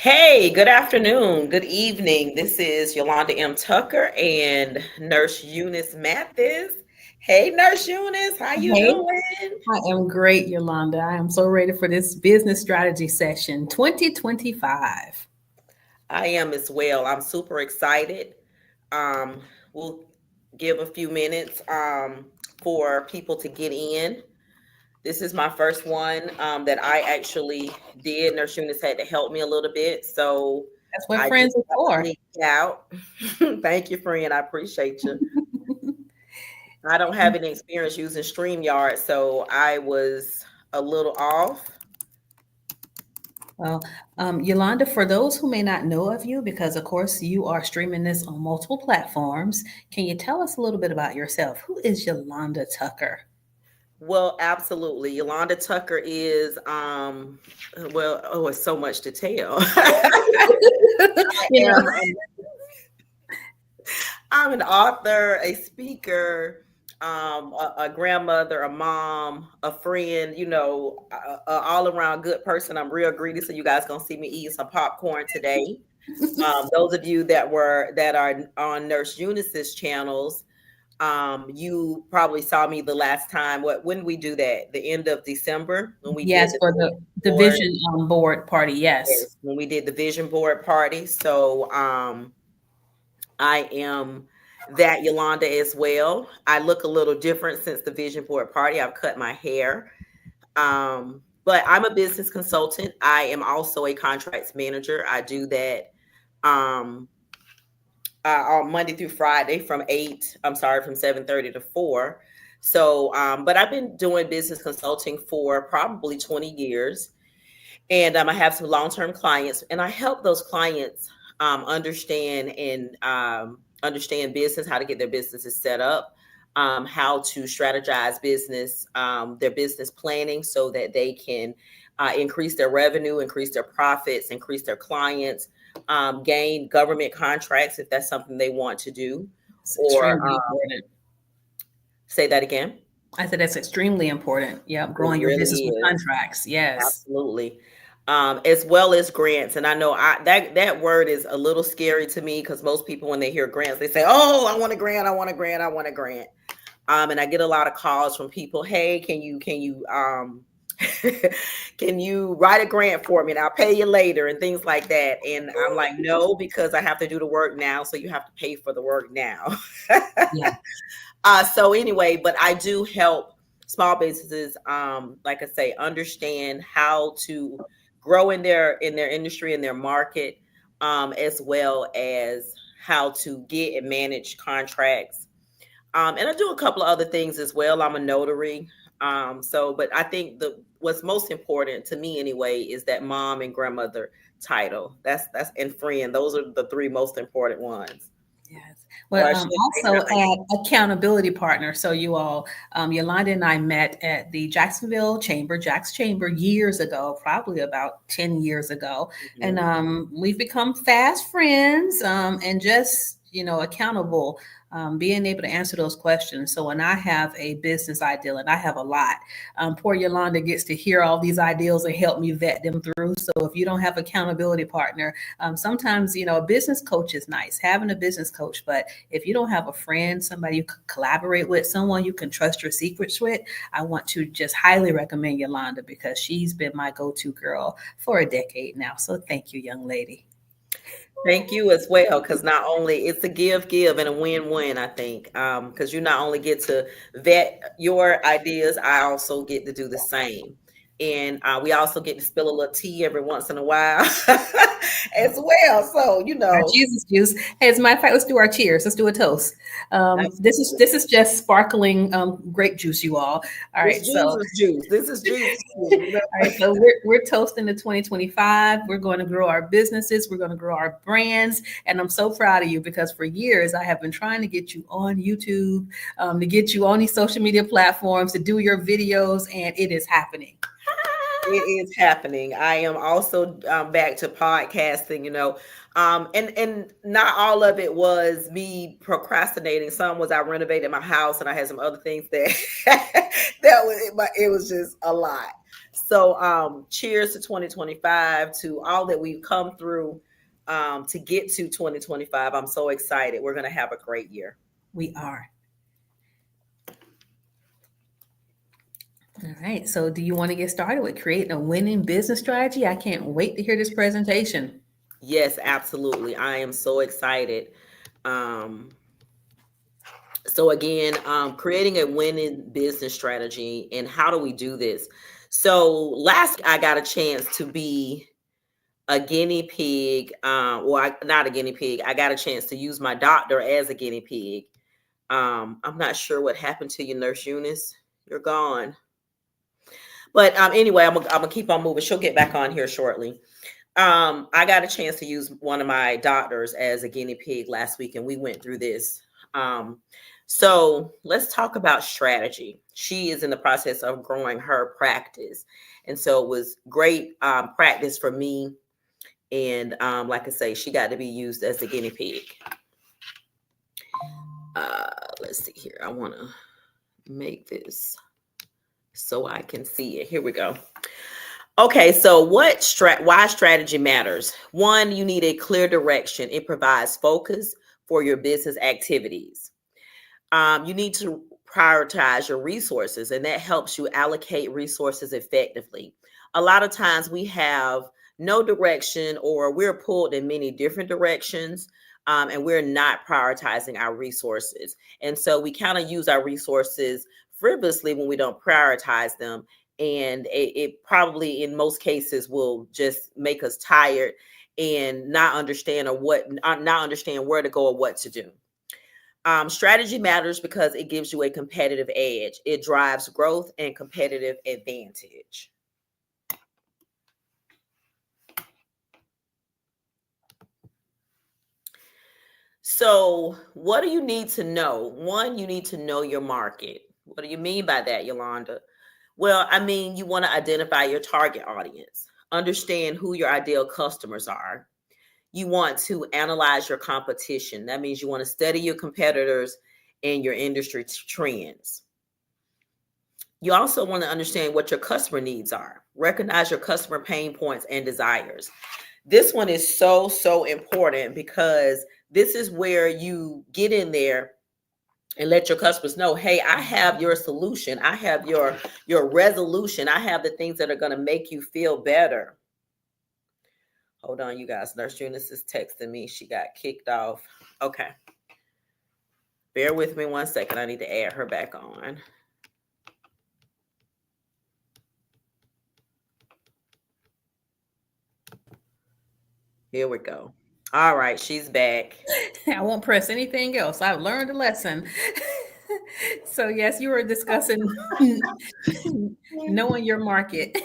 Hey, good afternoon, good evening. This is Yolanda Tucker and Nurse Eunice Mathis. Hey, Nurse Eunice, how you Hey, doing? I am great, Yolanda. I am so ready for this business strategy session 2025. I am as well. I'm super excited. We'll give a few minutes for people to get in. This is my first one that I actually did. Nurse Eunice had to help me a little bit, so That's what I just friends are got the for. link out. Thank you, friend. I appreciate you. I don't have any experience using StreamYard, so I was a little off. Well, Yolanda, for those who may not know of you, because of course you are streaming this on multiple platforms, can you tell us a little bit about yourself? Who is Yolanda Tucker? Well, absolutely. Yolanda Tucker is well, oh, it's so much to tell. I You know, am I'm an author, a speaker, a grandmother, a mom, a friend, a all around good person. I'm real greedy, so you guys gonna see me eating some popcorn today. Those of you that are on Nurse Eunice's channels, you probably saw me the last time. When did we do that? The end of December when we did yes, the for vision the board. vision board party. Yes. Yes, when we did the vision board party. So I am that Yolanda as well. I look a little different since the vision board party. I've cut my hair. But I'm a business consultant. I am also a contracts manager. I do that um, on Monday through Friday from 7:30 to 4. So, but I've been doing business consulting for probably 20 years. And I have some long-term clients, and I help those clients understand business, how to get their businesses set up, how to strategize their business planning, so that they can increase their revenue, increase their profits, increase their clients, gain government contracts if that's something they want to do, It's or extremely important. say that again. I said that's extremely important. Yep, It growing your business really with is. contracts. Yes. Absolutely. As well as grants. And I know that word is a little scary to me, because most people, when they hear grants, they say, "Oh, I want a grant, I want a grant, I want a grant." And I get a lot of calls from people, "Hey, can you can you write a grant for me and I'll pay you later," and things like that. And I'm like, "No, because I have to do the work now, so you have to pay for the work now." Yeah. So anyway, but I do help small businesses, like I say, understand how to grow in their industry, in their market, as well as how to get and manage contracts. And I do a couple of other things as well. I'm a notary. But I think the what's most important to me anyway is that mom and grandmother title. That's and friend. Those are the three most important ones. Yes. Or Well, I should say also add accountability partner. So you all, Yolanda and I met at the Jacksonville Chamber, Jack's Chamber, years ago, probably about 10 years ago. And Mhm. we've become fast friends and just, accountable, being able to answer those questions. So when I have a business idea, and I have a lot, poor Yolanda gets to hear all these ideals and help me vet them through. So if you don't have accountability partner, sometimes, a business coach is nice, having a business coach, but if you don't have a friend, somebody you can collaborate with, someone you can trust your secrets with, I want to just highly recommend Yolanda because she's been my go-to girl for a decade now. So thank you, young lady. Thank you as well, because not only it's a give, and a win-win, I think, because you not only get to vet your ideas, I also get to do the same. And we also get to spill a little tea every once in a while as well. So, Our Jesus juice. Hey, as a matter of fact, let's do our cheers. Let's do a toast. This is absolutely. this is just sparkling grape juice, you all. All It's right, so Jesus juice. This is Jesus juice. all right, so we're toasting to 2025. We're going to grow our businesses. We're going to grow our brands, and I'm so proud of you because for years I have been trying to get you on YouTube, to get you on these social media platforms, to do your videos, and it is happening. It is happening. I am also back to podcasting, and not all of it was me procrastinating. Some was I renovated my house and I had some other things that but it was just a lot. So cheers to 2025, to all that we've come through to get to 2025. I'm so excited. We're gonna have a great year. We are. All right. So, do you want to get started with creating a winning business strategy? I can't wait to hear this presentation. Yes, absolutely. I am so excited. Um, So again, creating a winning business strategy, and how do we do this? So last I got a chance to be a guinea pig. Not a guinea pig. I got a chance to use my doctor as a guinea pig. I'm not sure what happened to you, Nurse Eunice. You're gone. But anyway, I'm gonna keep on moving. She'll get back on here shortly. I got a chance to use one of my doctors as a guinea pig last week, and we went through this. Um, so let's talk about strategy. She is in the process of growing her practice, and so it was great practice for me. And like I say, she got to be used as a guinea pig. Let's see here. I want to make this so I can see it. Here we go. Okay, so why strategy matters? One, you need a clear direction. It provides focus for your business activities. You need to prioritize your resources, and that helps you allocate resources effectively. A lot of times we have no direction, or we're pulled in many different directions, and we're not prioritizing our resources. And so we kind of use our resources frivolously when we don't prioritize them. And it probably, in most cases, will just make us tired and not understand where to go or what to do. Strategy matters because it gives you a competitive edge. It drives growth and competitive advantage. So, what do you need to know? One, you need to know your market. What do you mean by that, Yolanda? Well, I mean, you want to identify your target audience, understand who your ideal customers are. You want to analyze your competition. That means you want to study your competitors and your industry trends. You also want to understand what your customer needs are. Recognize your customer pain points and desires. This one is so important, because this is where you get in there and let your customers know, hey, I have your solution. I have your resolution. I have the things that are going to make you feel better. Hold on, you guys. Nurse Eunice is texting me. She got kicked off. Okay. Bear with me 1 second. I need to add her back on. Here we go. All right, she's back. I won't press anything else. I've learned a lesson. So, yes, you were discussing knowing your market.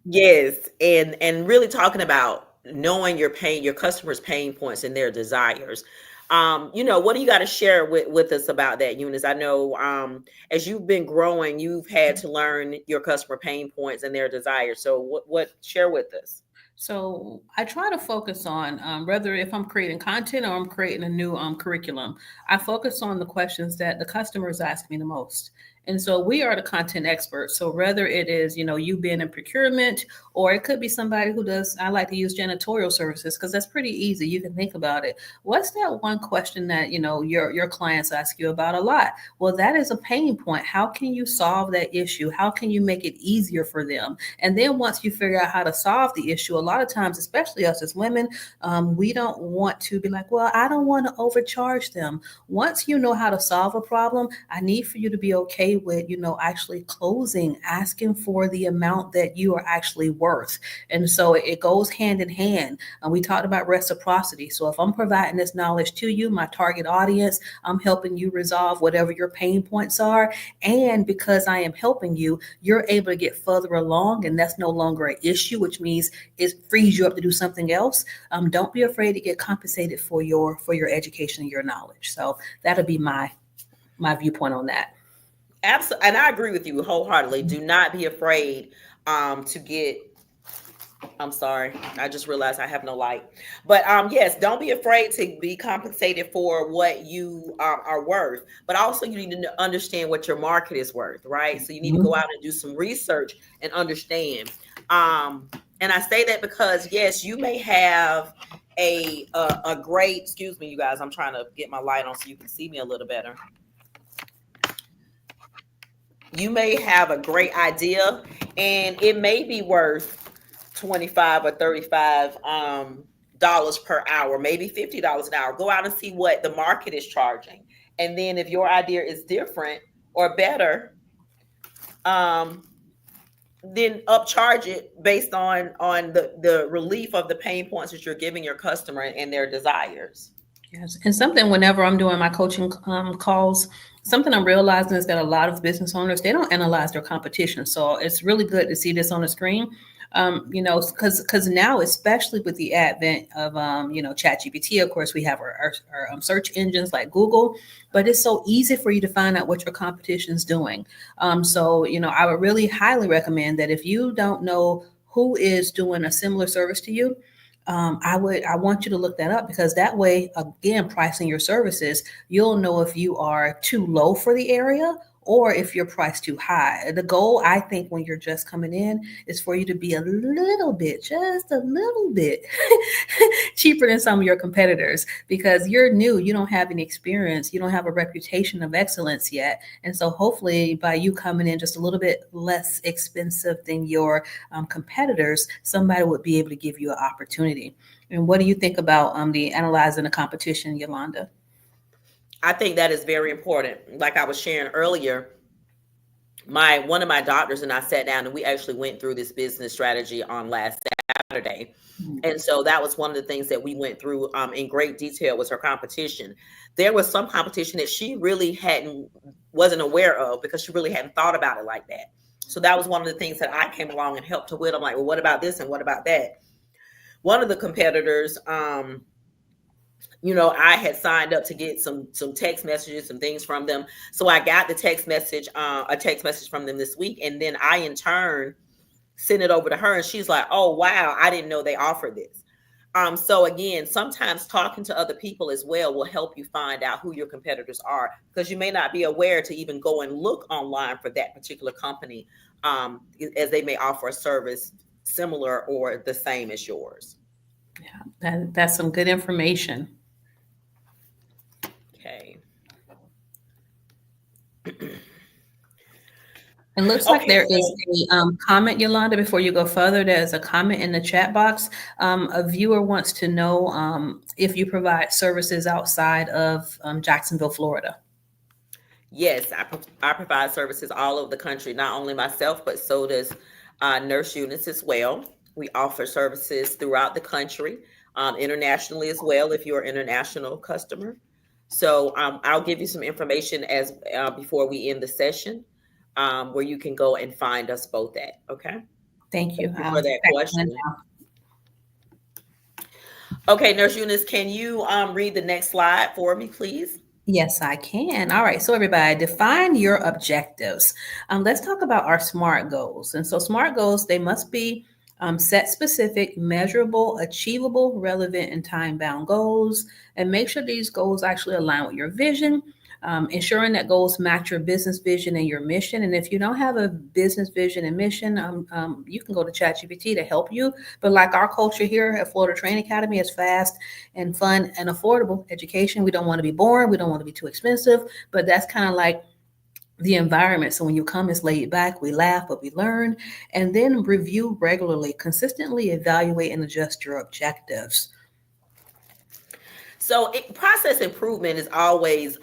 Yes, and really talking about knowing your customers' pain points and their desires. What do you got to share with us about that, Eunice? I know as you've been growing, you've had to learn your customer pain points and their desires. So what share with us? So I try to focus on whether if I'm creating content or I'm creating a new curriculum, I focus on the questions that the customers ask me the most. And so we are the content experts. So whether it is, you being in procurement, or it could be somebody who does, I like to use janitorial services because that's pretty easy. You can think about it. What's that one question that, your clients ask you about a lot? Well, that is a pain point. How can you solve that issue? How can you make it easier for them? And then once you figure out how to solve the issue, a lot of times, especially us as women, we don't want to be like, well, I don't want to overcharge them. Once you know how to solve a problem, I need for you to be okay with, actually closing, asking for the amount that you are actually worth. And so it goes hand in hand. We talked about reciprocity. So if I'm providing this knowledge to you, my target audience, I'm helping you resolve whatever your pain points are. And because I am helping you, you're able to get further along, and that's no longer an issue, which means it frees you up to do something else. Don't be afraid to get compensated for your education and your knowledge. So that'll be my viewpoint on that. Absolutely, and I agree with you wholeheartedly. Do not be afraid to get. I'm sorry, I just realized I have no light. But yes, don't be afraid to be compensated for what you are worth. But also, you need to understand what your market is worth, right? So you need to go out and do some research and understand. Um, and I say that because yes, you may have a great. Excuse me, you guys. I'm trying to get my light on so you can see me a little better. You may have a great idea and it may be worth 25 or 35 dollars per hour, maybe $50 an hour. Go out and see what the market is charging. And then if your idea is different or better, um then upcharge it based on the relief of the pain points that you're giving your customer and their desires. Yes. And something whenever I'm doing my coaching calls, something I'm realizing is that a lot of business owners, they don't analyze their competition. So it's really good to see this on the screen. Because now, especially with the advent of ChatGPT, of course, we have our search engines like Google, but it's so easy for you to find out what your competition's doing. So I would really highly recommend that if you don't know who is doing a similar service to you, I want you to look that up, because that way, again, pricing your services, you'll know if you are too low for the area or if you're priced too high. The goal, I think, when you're just coming in is for you to be a little bit, just a little bit cheaper than some of your competitors, because you're new, you don't have any experience, you don't have a reputation of excellence yet. And so hopefully by you coming in just a little bit less expensive than your competitors, somebody would be able to give you an opportunity. And what do you think about the analyzing the competition, Yolanda? I think that is very important. Like I was sharing earlier, my one of my doctors and I sat down and we actually went through this business strategy on last Saturday. And so that was one of the things that we went through in great detail was her competition. There was some competition that she really hadn't wasn't aware of because she really hadn't thought about it like that. So that was one of the things that I came along and helped her with. I'm like, well, what about this and what about that? One of the competitors, I had signed up to get some text messages, some things from them. So I got the text message, a text message from them this week, and then I in turn sent it over to her, and she's like, "Oh wow, I didn't know they offered this." So again, sometimes talking to other people as well will help you find out who your competitors are, because you may not be aware to even go and look online for that particular company, as they may offer a service similar or the same as yours. Yeah, that's some good information. Okay. It looks like Okay, there is so a comment, Yolanda. Before you go further, there's a comment in the chat box. A viewer wants to know if you provide services outside of Jacksonville, Florida. yes, I provide services all over the country, not only myself, but so does Nurse Eunice as well. We offer services throughout the country, internationally as well, if you're an international customer. So I'll give you some information as before we end the session, where you can go and find us both at. Okay. Thank you. Thank you for that Excellent. question. Okay, Nurse Eunice, can you read the next slide for me, please? Yes, I can. All right. So, everybody, define your objectives. Let's talk about our SMART goals. And so, SMART goals, they must be set specific, measurable, achievable, relevant, and time bound goals. And make sure these goals actually align with your vision, ensuring that goals match your business vision and your mission. And if you don't have a business vision and mission, you can go to ChatGPT to help you. But like our culture here at Florida Training Academy is fast and fun and affordable education. We don't want to be boring. We don't want to be too expensive. But that's kind of like the environment. So when you come, it's laid back. We laugh, but we learn. And then review regularly, consistently evaluate and adjust your objectives. So process improvement is always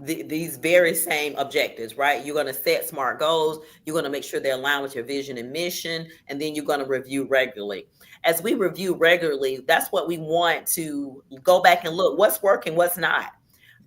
these very same objectives, right? You're going to set SMART goals. You're going to make sure they're aligned with your vision and mission, and then you're going to review regularly. As we review regularly, that's what we want to go back and look. What's working? What's not?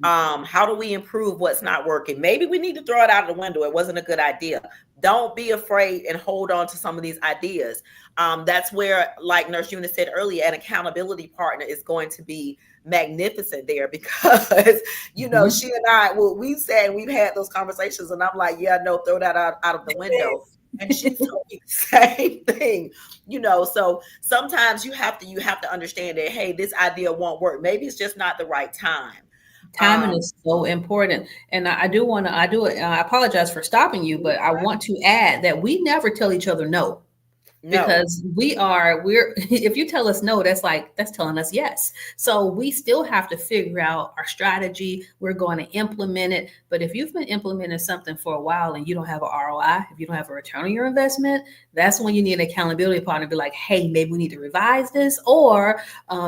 How do we improve what's not working? Maybe we need to throw it out of the window. It wasn't a good idea. Don't be afraid and hold on to some of these ideas. That's where, like Nurse Eunice said earlier, an accountability partner is going to be magnificent there because, Mhm. she and I, well, we've said we've had those conversations, and I'm like, yeah, no, throw that out of the window. And she's told me the same thing, So sometimes you have to understand that, hey, this idea won't work. Maybe it's just not the right time. Timing Um, is so important. And I do want to, I apologize for stopping you, but I want to add that we never tell each other no. no, Because we're if you tell us no, that's telling us yes. So we still have to figure out our strategy. We're going to implement it. But if you've been implementing something for a while and you don't have a ROI, if you don't have a return on your investment, that's when you need an accountability partner to be like, hey, maybe we need to revise this, or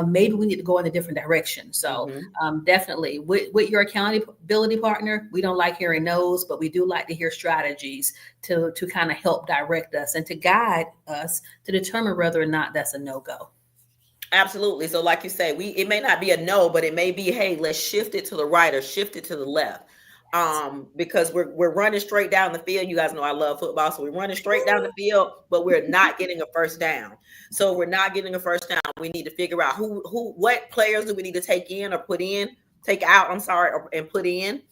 maybe we need to go in a different direction. So hmm definitely with your accountability partner, we don't like hearing no's, but we do like to hear strategies to kind of help direct us and to guide us to determine whether or not that's a no-go. absolutely. So, like you say, it may not be a no, but it may be, hey, let's shift it to the right or shift it to the left. Because we're running straight down the field. You guys know I love football, so we're running straight down the field, but we're not getting a first down. So we're not getting a first down. We need to figure out what players do we need to take out. I'm sorry, and put in.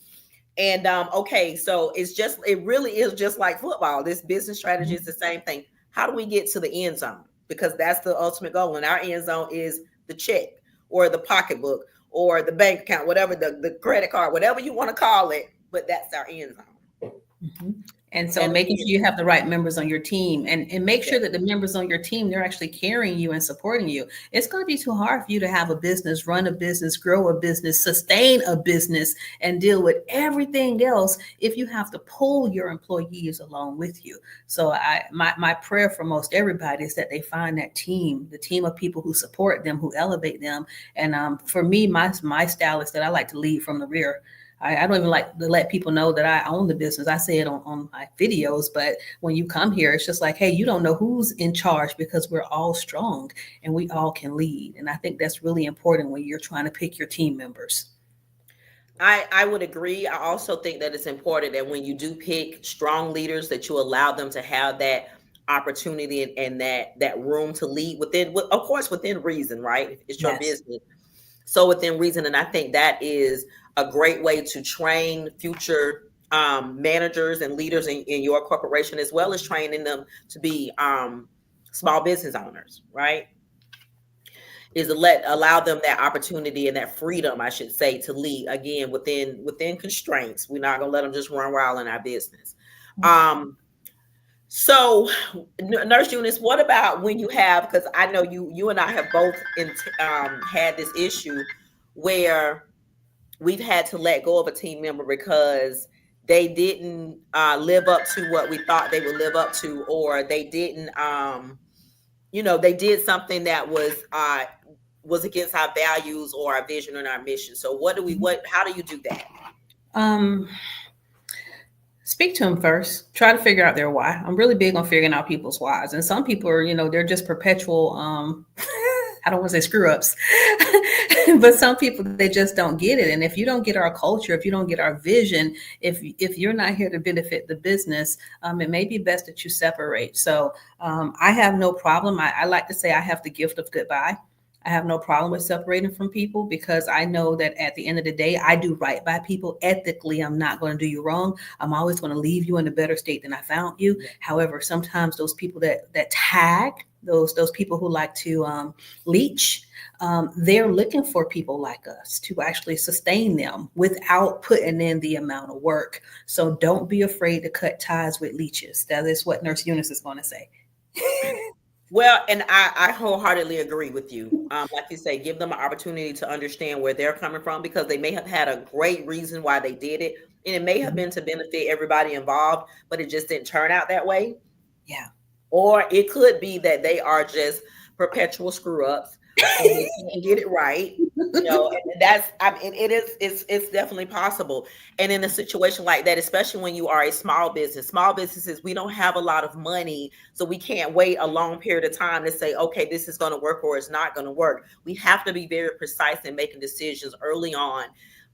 And okay, so it really is just like football. This business strategy is the same thing. How do we get to the end zone? Because that's the ultimate goal. And our end zone is the check or the pocketbook or the bank account, whatever the credit card, whatever you want to call it. But that's our end zone. Mhm. And so And making sure again, you have the right members on your team and make yeah, sure that the members on your team, they're actually carrying you and supporting you. It's going to be too hard for you to have a business, run a business, grow a business, sustain a business, and deal with everything else if you have to pull your employees along with you. So my prayer for most everybody is that they find that team, the team of people who support them, who elevate them. And for me, my style is that I like to lead from the rear. I don't even like to let people know that I own the business. I say it on my videos, but when you come here, it's just like, hey, you don't know who's in charge because we're all strong and we all can lead. And I think that's really important when you're trying to pick your team members. I would agree. I also think that it's important that when you do pick strong leaders, that you allow them to have that opportunity and that room to lead of course, within reason, right? It's your Yes. business. So within reason, and I think that is a great way to train future managers and leaders in your corporation, as well as training them to be small business owners, right? Is to allow them that opportunity and that freedom, I should say, to lead again within constraints. We're not gonna let them just run wild in our business. Um, so, Nurse Eunice, what about when you have? Because I know you and I have both had this issue where we've had to let go of a team member because they didn't live up to what we thought they would live up to, or they didn't, they did something that was against our values or our vision and our mission. So how do you do that? Um, Speak to them first. Try to figure out their why. I'm really big on figuring out people's whys. And some people are, they're just perpetual I don't want to say screw ups, but some people they just don't get it. And if you don't get our culture, if you don't get our vision, if you're not here to benefit the business, it may be best that you separate. So I have no problem. I like to say I have the gift of goodbye. I have no problem with separating from people because I know that at the end of the day, I do right by people. Ethically, I'm not going to do you wrong. I'm always going to leave you in a better state than I found you. Yeah. However, sometimes those people that tag, those people who like to leech, they're looking for people like us to actually sustain them without putting in the amount of work. So don't be afraid to cut ties with leeches. That is what Nurse Eunice is going to say. Well, and I wholeheartedly agree with you. Like you say, give them an opportunity to understand where they're coming from because they may have had a great reason why they did it. And it may have been to benefit everybody involved, but it just didn't turn out that way. Yeah. Or it could be that they are just perpetual screw ups and they can't get it right. And that's, I mean, it's definitely possible. And in a situation like that, especially when you are a small businesses, we don't have a lot of money. So we can't wait a long period of time to say, okay, this is going to work or it's not going to work. We have to be very precise in making decisions early on.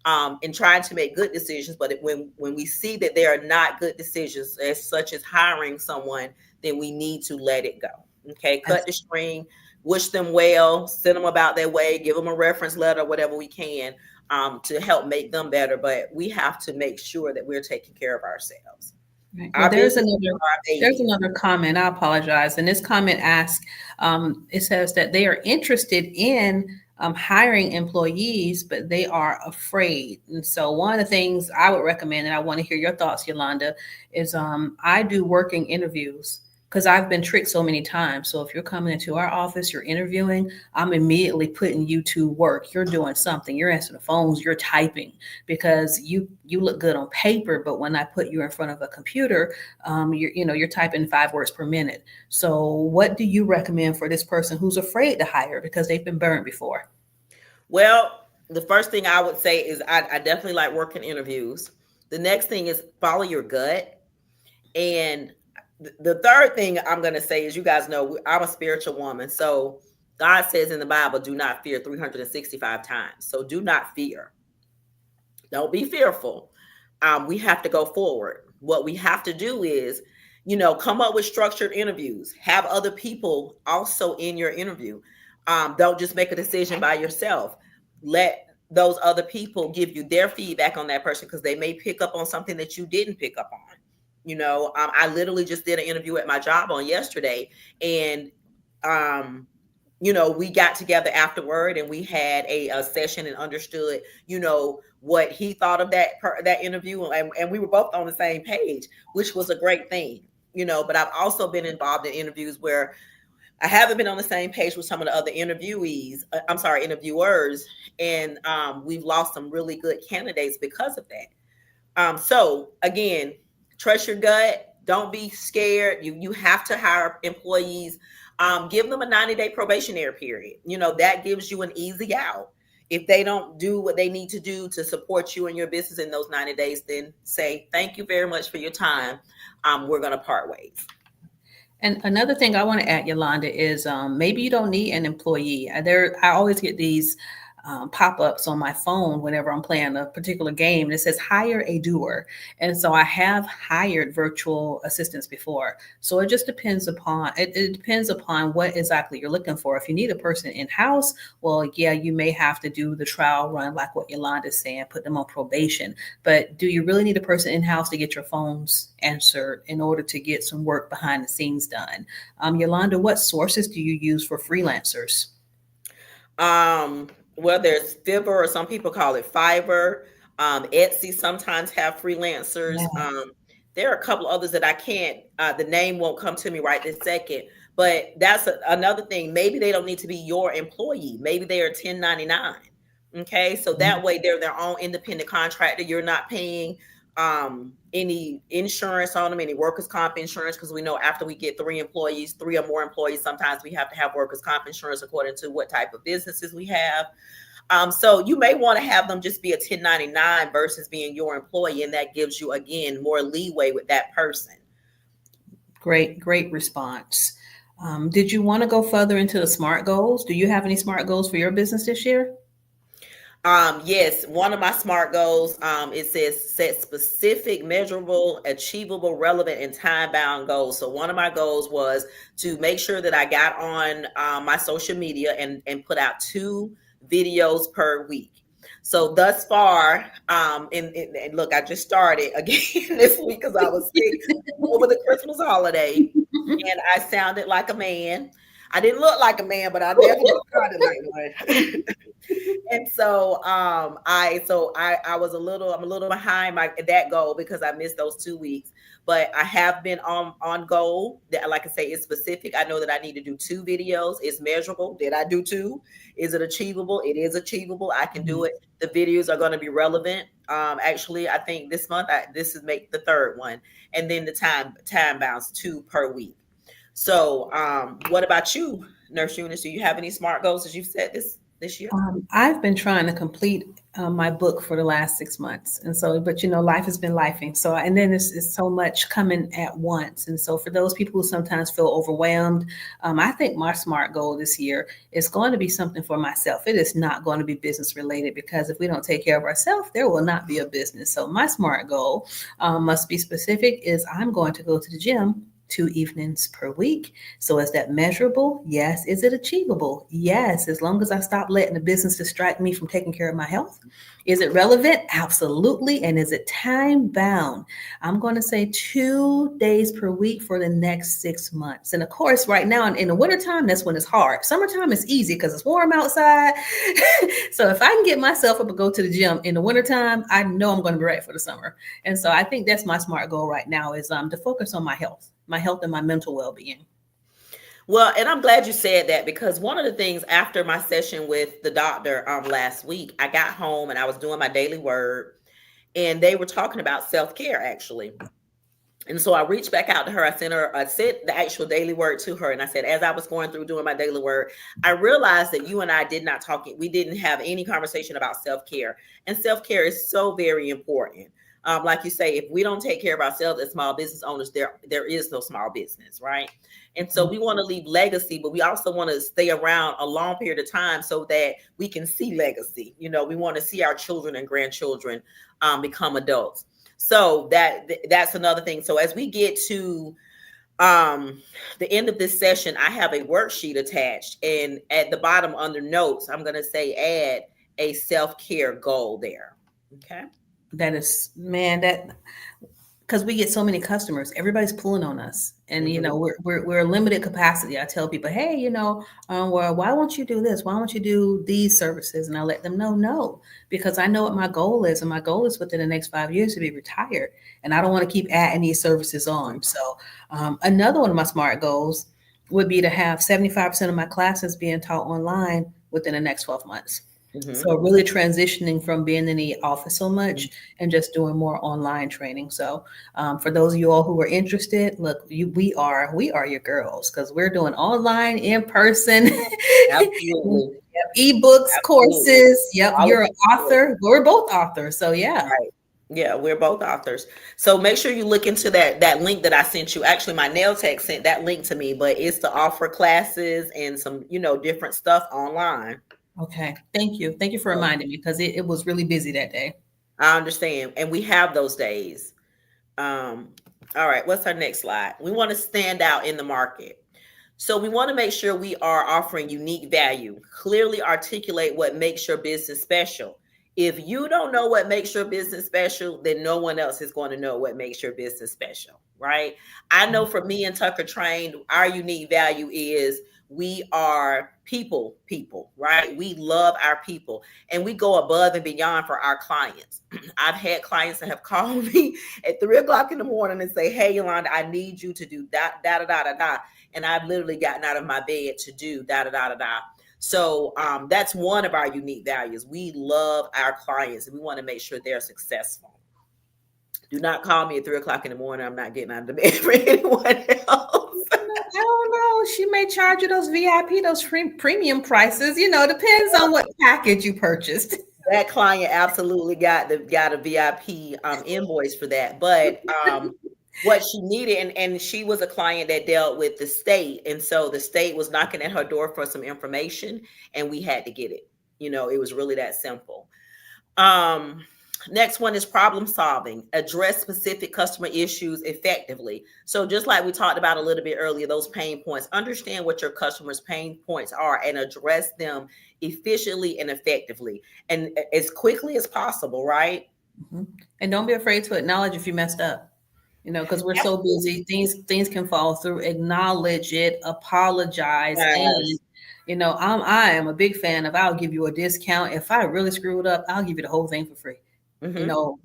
And trying to make good decisions, but when we see that there are not good decisions, as such as hiring someone, then we need to let it go. Okay, cut the string, wish them well, send them about their way, give them a reference letter, whatever we can, to help make them better. But we have to make sure that we're taking care of ourselves. Right. Well, Our business are our there's babies. another comment. I apologize. And this comment asks, it says that they are interested in hiring employees, but they are afraid. And so one of the things I would recommend, and I want to hear your thoughts, Yolanda, is I do working interviews because I've been tricked so many times. So if you're coming into our office, you're interviewing, I'm immediately putting you to work. You're doing something. You're answering the phones. You're typing because you look good on paper, but when I put you in front of a computer, you're typing 5 words per minute. So what do you recommend for this person who's afraid to hire because they've been burned before? Well, the first thing I would say is I definitely like working interviews. The next thing is follow your gut. And the third thing I'm going to say is, you guys know I'm a spiritual woman. So God says in the Bible, do not fear 365 times. So do not fear. Don't be fearful. We have to go forward. What we have to do is, come up with structured interviews. Have other people also in your interview. Don't just make a decision by yourself. Let those other people give you their feedback on that person, because they may pick up on something that you didn't pick up on. I literally just did an interview at my job on yesterday, and we got together afterward and we had a session and understood, what he thought of that interview, and we were both on the same page, which was a great thing. But I've also been involved in interviews where I haven't been on the same page with some of the other interviewers, and we've lost some really good candidates because of that. So again, trust your gut. Don't be scared. You have to hire employees. Give them a 90-day probationary period. That gives you an easy out. If they don't do what they need to do to support you and your business in those 90 days, then say, thank you very much for your time. We're going to part ways. And another thing I want to add, Yolanda, is maybe you don't need an employee. I always get these pop-ups on my phone whenever I'm playing a particular game that says hire a doer. And so I have hired virtual assistants before. So it just depends upon it depends upon what exactly you're looking for. If you need a person in-house, well, yeah, you may have to do the trial run like what Yolanda's saying, put them on probation. But do you really need a person in-house to get your phones answered in order to get some work behind the scenes done? Yolanda, what sources do you use for freelancers? Well, there's Fiverr, or some people call it Fiverr. Etsy sometimes have freelancers. Yeah. There are a couple others that I can't, the name won't come to me right this second, but that's another thing. Maybe they don't need to be your employee. Maybe they are 1099. Okay. So that way they're their own independent contractor. You're not paying any insurance on them, any workers' comp insurance, because we know after we get three or more employees, sometimes we have to have workers' comp insurance according to what type of businesses we have. So you may want to have them just be a 1099 versus being your employee, and that gives you, again, more leeway with that person. Great response. Did you want to go further into the SMART goals? Do you have any SMART goals for your business this year? Yes, one of my SMART goals, it says set specific, measurable, achievable, relevant, and time-bound goals. So one of my goals was to make sure that I got on my social media and put out 2 videos per week. So thus far, and look, I just started again this week because I was sick over the Christmas holiday, and I sounded like a man. I didn't look like a man, but I definitely sounded like one. And so I was I'm a little behind that goal because I missed those 2 weeks. But I have been on goal. That, like I say, it's specific. I know that I need to do 2 videos. It's measurable. Did I do 2? Is it achievable? It is achievable. I can do it. The videos are going to be relevant. Actually, I think this month this is make the 3rd one, and then the time bounds 2 per week. So, what about you, Nurse Eunice? Do you have any SMART goals as you've set this year? I've been trying to complete my book for the last 6 months. And so, but life has been lifing. So, and then it's so much coming at once. And so for those people who sometimes feel overwhelmed, I think my SMART goal this year is going to be something for myself. It is not going to be business related, because if we don't take care of ourselves, there will not be a business. So my SMART goal must be specific, is I'm going to go to the gym 2 evenings per week. So is that measurable? Yes. Is it achievable? Yes. As long as I stop letting the business distract me from taking care of my health. Is it relevant? Absolutely. And is it time bound? I'm going to say 2 days per week for the next 6 months. And of course, right now in the wintertime, that's when it's hard. Summertime is easy because it's warm outside. So if I can get myself up and go to the gym in the wintertime, I know I'm going to be ready for the summer. And so I think that's my smart goal right now is to focus on my health and my mental well-being. Well, and I'm glad you said that because one of the things after my session with the doctor last week, I got home and I was doing my daily word and they were talking about self-care actually. And so I reached back out to her. I sent the actual daily word to her. And I said, as I was going through doing my daily word, I realized that you and I did not talk. We didn't have any conversation about self-care. And self-care is so very important. Like you say, if we don't take care of ourselves as small business owners, there is no small business, right? And so we want to leave legacy, but we also want to stay around a long period of time so that we can see legacy. We want to see our children and grandchildren become adults. So that's another thing. So as we get to the end of this session, I have a worksheet attached, and at the bottom under notes, I'm going to say add a self-care goal there. Okay. That is, man, that because we get so many customers, everybody's pulling on us, and we're a limited capacity. I tell people, hey, well, why won't you do this? Why won't you do these services? And I let them know, no, because I know what my goal is, and my goal is within the next 5 years to be retired, and I don't want to keep adding these services on. So another one of my smart goals would be to have 75% of my classes being taught online within the next 12 months. So really transitioning from being in the office so much and just doing more online training. So for those of you all who are interested, look, we are your girls because we're doing online, in person, Absolutely. ebooks, Absolutely. courses. Yep, you're an author. We're both authors. So yeah. Right. Yeah, we're both authors. So make sure you look into that link that I sent you. Actually, my nail tech sent that link to me, but it's to offer classes and some, different stuff online. Okay. Thank you. Thank you for reminding me because it was really busy that day. I understand. And we have those days. All right. What's our next slide? We want to stand out in the market. So we want to make sure we are offering unique value, clearly articulate what makes your business special. If you don't know what makes your business special, then no one else is going to know what makes your business special, right? I know for me and Tucker Trained, our unique value is we are people, right? We love our people and we go above and beyond for our clients. I've had clients that have called me at 3:00 in the morning and say, hey, Yolanda, I need you to do da, da, da, da, da, da. And I've literally gotten out of my bed to do da, da, da, da, da. So that's one of our unique values. We love our clients and we want to make sure they're successful. Do not call me at 3:00 in the morning. I'm not getting out of the bed for anyone else. I don't know. She may charge you those VIP, those premium prices. Depends on what package you purchased. That client absolutely got a VIP invoice for that. But what she needed, and she was a client that dealt with the state. And so the state was knocking at her door for some information and we had to get it. It was really that simple. Next one is problem solving. Address specific customer issues effectively. So just like we talked about a little bit earlier, those pain points, understand what your customers' pain points are and address them efficiently and effectively and as quickly as possible, right? Mm-hmm. And don't be afraid to acknowledge if you messed up. Because we're so busy, things can fall through. Acknowledge it, apologize, Yes. and I am a big fan of I'll give you a discount. If I really screwed up, I'll give you the whole thing for free.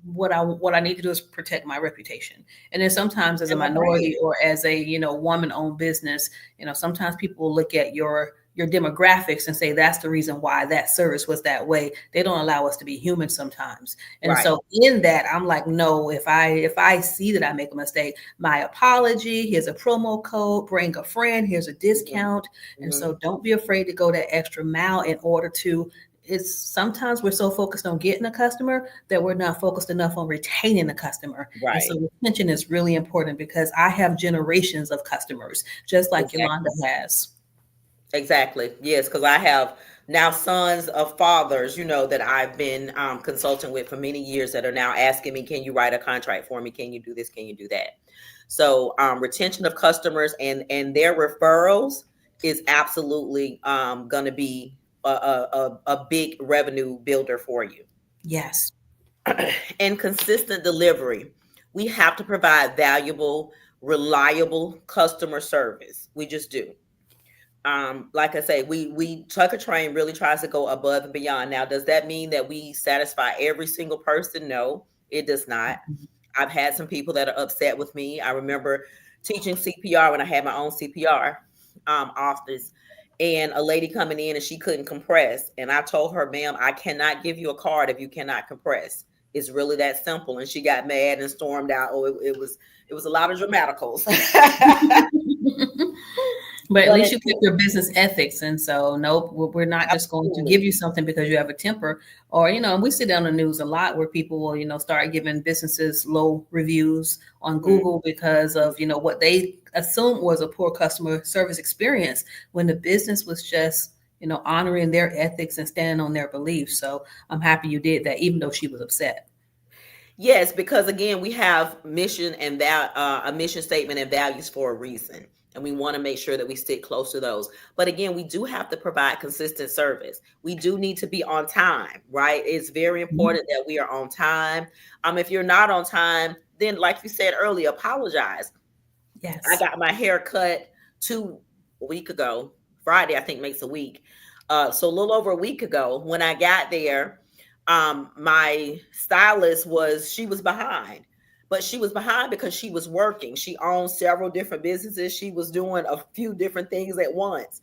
What I need to do is protect my reputation. And then sometimes as a minority or as a woman-owned business, sometimes people will look at your demographics and say that's the reason why that service was that way. They don't allow us to be human sometimes. And so in that, I'm like, no, if I see that I make a mistake, my apology, here's a promo code, bring a friend, here's a discount. And so don't be afraid to go that extra mile in order to sometimes we're so focused on getting a customer that we're not focused enough on retaining the customer. Right. And so retention is really important because I have generations of customers, just like Yolanda has. Exactly. Yes, because I have now sons of fathers, that I've been consulting with for many years that are now asking me, can you write a contract for me? Can you do this? Can you do that? So retention of customers and their referrals is absolutely going to be a big revenue builder for you. Yes. And consistent delivery. We have to provide valuable, reliable customer service. We just do. Like I say, we Tucker Train really tries to go above and beyond. Now, does that mean that we satisfy every single person? No, it does not. I've had some people that are upset with me. I remember teaching CPR when I had my own CPR office, and a lady coming in and she couldn't compress, and I told her, "Ma'am, I cannot give you a card if you cannot compress. It's really that simple." And she got mad and stormed out. Oh, it was a lot of dramaticals. But at But least it, you kept your business ethics. And so, nope, we're not just going to give absolutely. you something because you have a temper. Or, and we see that on the news a lot where people will, start giving businesses low reviews on Mhm. Google because of, what they assumed was a poor customer service experience when the business was just, honoring their ethics and standing on their beliefs. So I'm happy you did that, even though she was upset. Yes, because again, we have mission and a mission statement and values for a reason, and we want to make sure that we stick close to those. But again, we do have to provide consistent service. We do need to be on time, right? It's very Mhm. important that we are on time. If you're not on time, then like you said earlier, apologize. I Yes. got my hair cut 2 week ago. Friday, I think, makes a week. So a little over a week ago, when I got there, my stylist she was behind, but she was behind because she was working. She owned several different businesses. She was doing a few different things at once.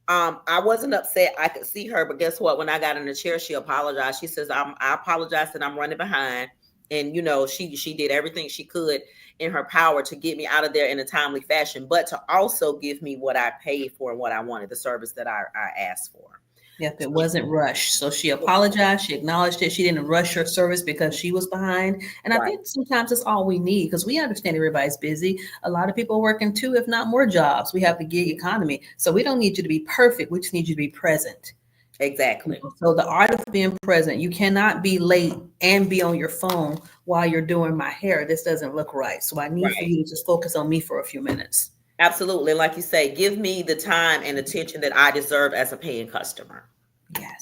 I wasn't upset. I could see her, but guess what? When I got in the chair, she apologized. She says, I apologize that I'm running behind. And she did everything she could in her power to get me out of there in a timely fashion, but to also give me what I paid for and what I wanted, the service that I asked for. Yep, it So she, wasn't rushed. So she apologized. She acknowledged it. She didn't rush her service because she was behind. And I right, think sometimes that's all we need because we understand everybody's busy. A lot of people are working two, if not more jobs. We have the gig economy. So we don't need you to be perfect. We just need you to be present. exactly. So the art of being present, you cannot be late and be on your phone while you're doing my hair. This doesn't look right. So I need for Right. you to just focus on me for a few minutes. Absolutely. Like you say, give me the time and attention that I deserve as a paying customer. Yes.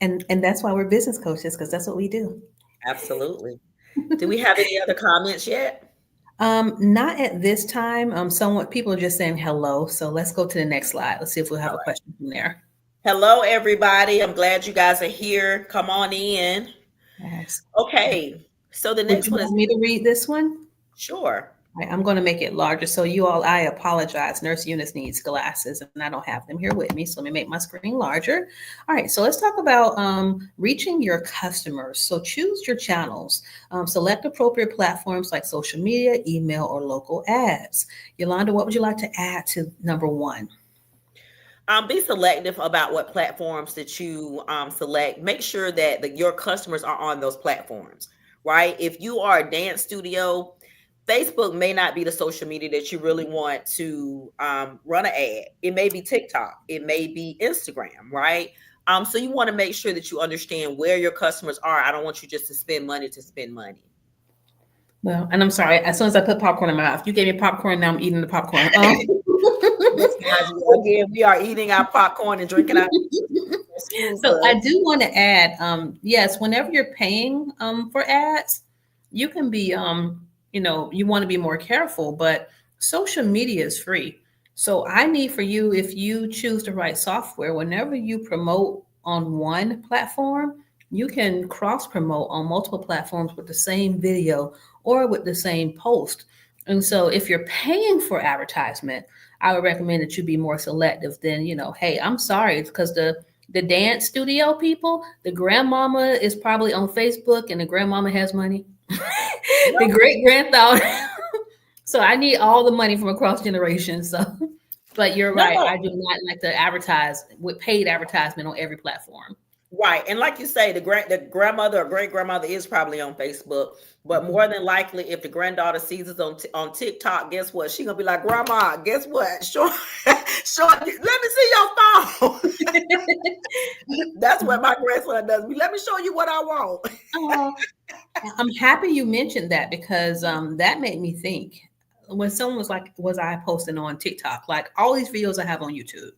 And that's why we're business coaches, because that's what we do. Absolutely. Do we have any other comments yet? Not at this time. Somewhat people are just saying hello. So let's go to the next slide. Let's see if we'll have All a right. question from there. Hello, everybody. I'm glad you guys are here. Come on in. Yes. Okay. So the Would next you one like is me to read this one? sure. Right, I'm going to make it larger. So you all, I apologize. Nurse Eunice needs glasses and I don't have them here with me. So let me make my screen larger. All right. So let's talk about reaching your customers. So choose your channels. Select appropriate platforms like social media, email, or local ads. Yolanda, what would you like to add to number one? Be selective about what platforms that you select. Make sure that your customers are on those platforms, right? If you are a dance studio, Facebook may not be the social media that you really want to run an ad. It may be TikTok, it may be Instagram, right? So you want to make sure that you understand where your customers are. I don't want you just to spend money to spend money. Well, and I'm sorry, as soon as I put popcorn in my mouth, you gave me popcorn, now I'm eating the popcorn. Yes, guys. Again, we are eating our popcorn and drinking our So I exclusive. do want to add, yes, whenever you're paying for ads, you can be, you want to be more careful, but social media is free. So I need for you, if you choose the right software, whenever you promote on one platform, you can cross promote on multiple platforms with the same video or with the same post. And so if you're paying for advertisement, I would recommend that you be more selective than, hey, I'm sorry, it's because the dance studio people, the grandmama is probably on Facebook and the grandmama has money. The great grandfather. So I need all the money from across generations. So, but you're right. No, I do not like to advertise with paid advertisement on every platform. right. And like you say, the grandmother or great grandmother is probably on Facebook, but Mhm. more than likely, if the granddaughter sees us on TikTok, guess what? She gonna be like, "Grandma, guess what? Let me see your phone." That's what my grandson does. Let me show you what I want. Oh, I'm happy you mentioned that because that made me think. when someone was like, was I posting on TikTok? Like all these videos I have on YouTube.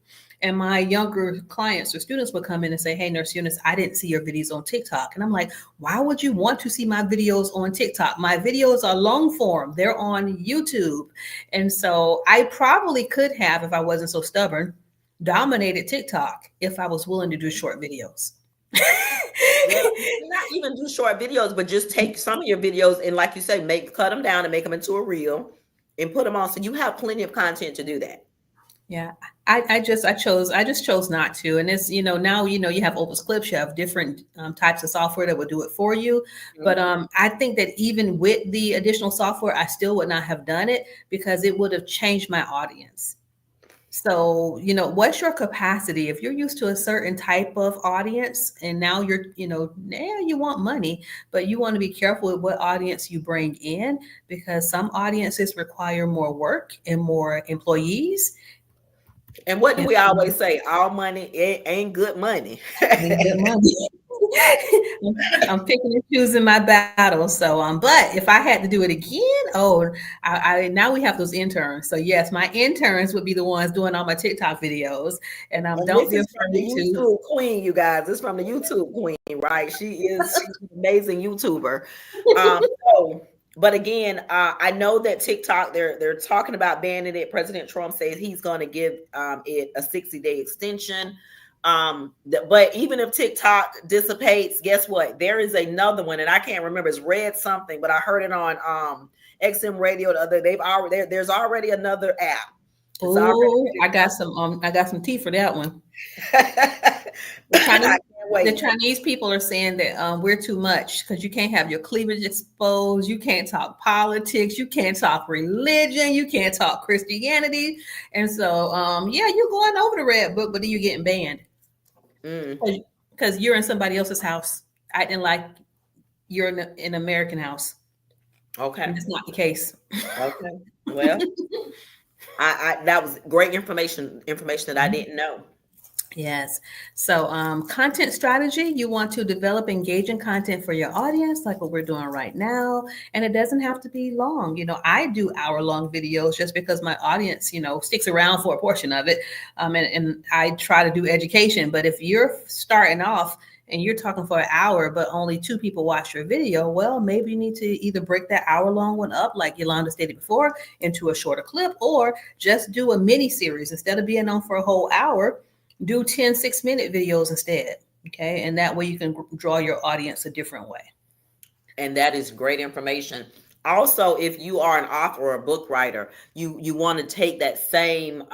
And my younger clients or students would come in and say, hey, Nurse Eunice, I didn't see your videos on TikTok. And I'm like, why would you want to see my videos on TikTok? My videos are long form, they're on YouTube. And so I probably could have, if I wasn't so stubborn, dominated TikTok if I was willing to do short videos. Well, not even do short videos, but just take some of your videos and, like you say, cut them down and make them into a reel and put them on. So you have plenty of content to do that. Yeah, I just chose not to. And it's, now, you have Opus Clips, you have different types of software that would do it for you. But I think that even with the additional software, I still would not have done it because it would have changed my audience. So, what's your capacity? If you're used to a certain type of audience and now you're, you want money, but you want to be careful with what audience you bring in because some audiences require more work and more employees. And what do we always say? All money ain't good money. Ain't good money. I'm picking and choosing my battles. So, but if I had to do it again, I now we have those interns. So yes, my interns would be the ones doing all my TikTok videos, and don't this be is from the afraid to. YouTube queen, you guys. This is from the YouTube queen, right? She's an amazing YouTuber. So, but again, I know that TikTok they're talking about banning it. President Trump says he's going to give it a 60-day extension. But even if TikTok dissipates, guess what? There is another one, and I can't remember. It's Red something, but I heard it on XM Radio the other. There's already another app. Oh, I got some tea for that one. The Chinese people are saying that we're too much because you can't have your cleavage exposed. You can't talk politics. You can't talk religion. You can't talk Christianity. And so, you're going over the red book, but then you're getting banned because you're in somebody else's house. I didn't like you're in an American house. Okay, and that's not the case. Okay, well, I that was great information that I didn't know. Yes. So, content strategy, you want to develop engaging content for your audience, like what we're doing right now. And it doesn't have to be long. I do hour-long videos just because my audience, sticks around for a portion of it. And I try to do education. But if you're starting off and you're talking for an hour, but only 2 people watch your video, well, maybe you need to either break that hour-long one up, like Yolanda stated before, into a shorter clip, or just do a mini series. Instead of being on for a whole hour, do 10 6-minute videos instead. Okay. And that way you can draw your audience a different way. And that is great information. Also, if you are an author or a book writer, you want to take that same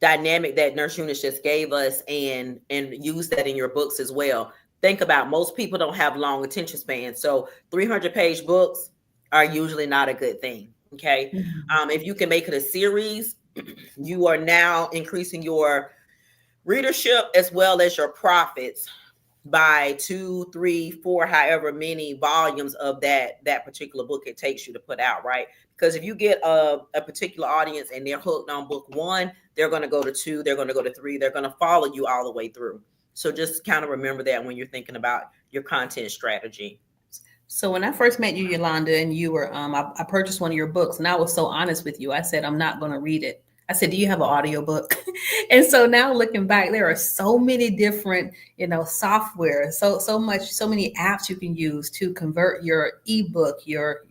dynamic that Nurse Eunice just gave us and use that in your books as well. Think about, most people don't have long attention spans. So 300-page books are usually not a good thing. Okay. If you can make it a series, you are now increasing your readership as well as your profits by 2, 3, 4, however many volumes of that particular book it takes you to put out, right? Because if you get a particular audience and they're hooked on book 1, they're going to go to 2, they're going to go to 3, they're going to follow you all the way through. So just kind of remember that when you're thinking about your content strategy. So when I first met you, Yolanda, and you were, I purchased one of your books, and I was so honest with you. I said, I'm not going to read it. I said, do you have an audiobook? And so now looking back, there are so many different, software, so many apps you can use to convert your ebook, your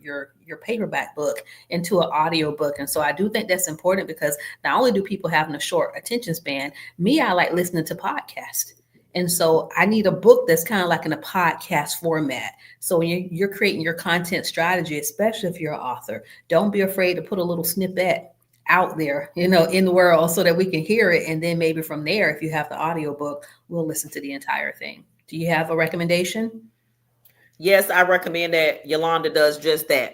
paperback book into an audiobook. And so I do think that's important because not only do people have a short attention span, I like listening to podcasts. And so I need a book that's kind of like in a podcast format. So when you're creating your content strategy, especially if you're an author, don't be afraid to put a little snippet out there, in the world so that we can hear it. And then maybe from there, if you have the audiobook, we'll listen to the entire thing. Do you have a recommendation? Yes, I recommend that Yolanda does just that.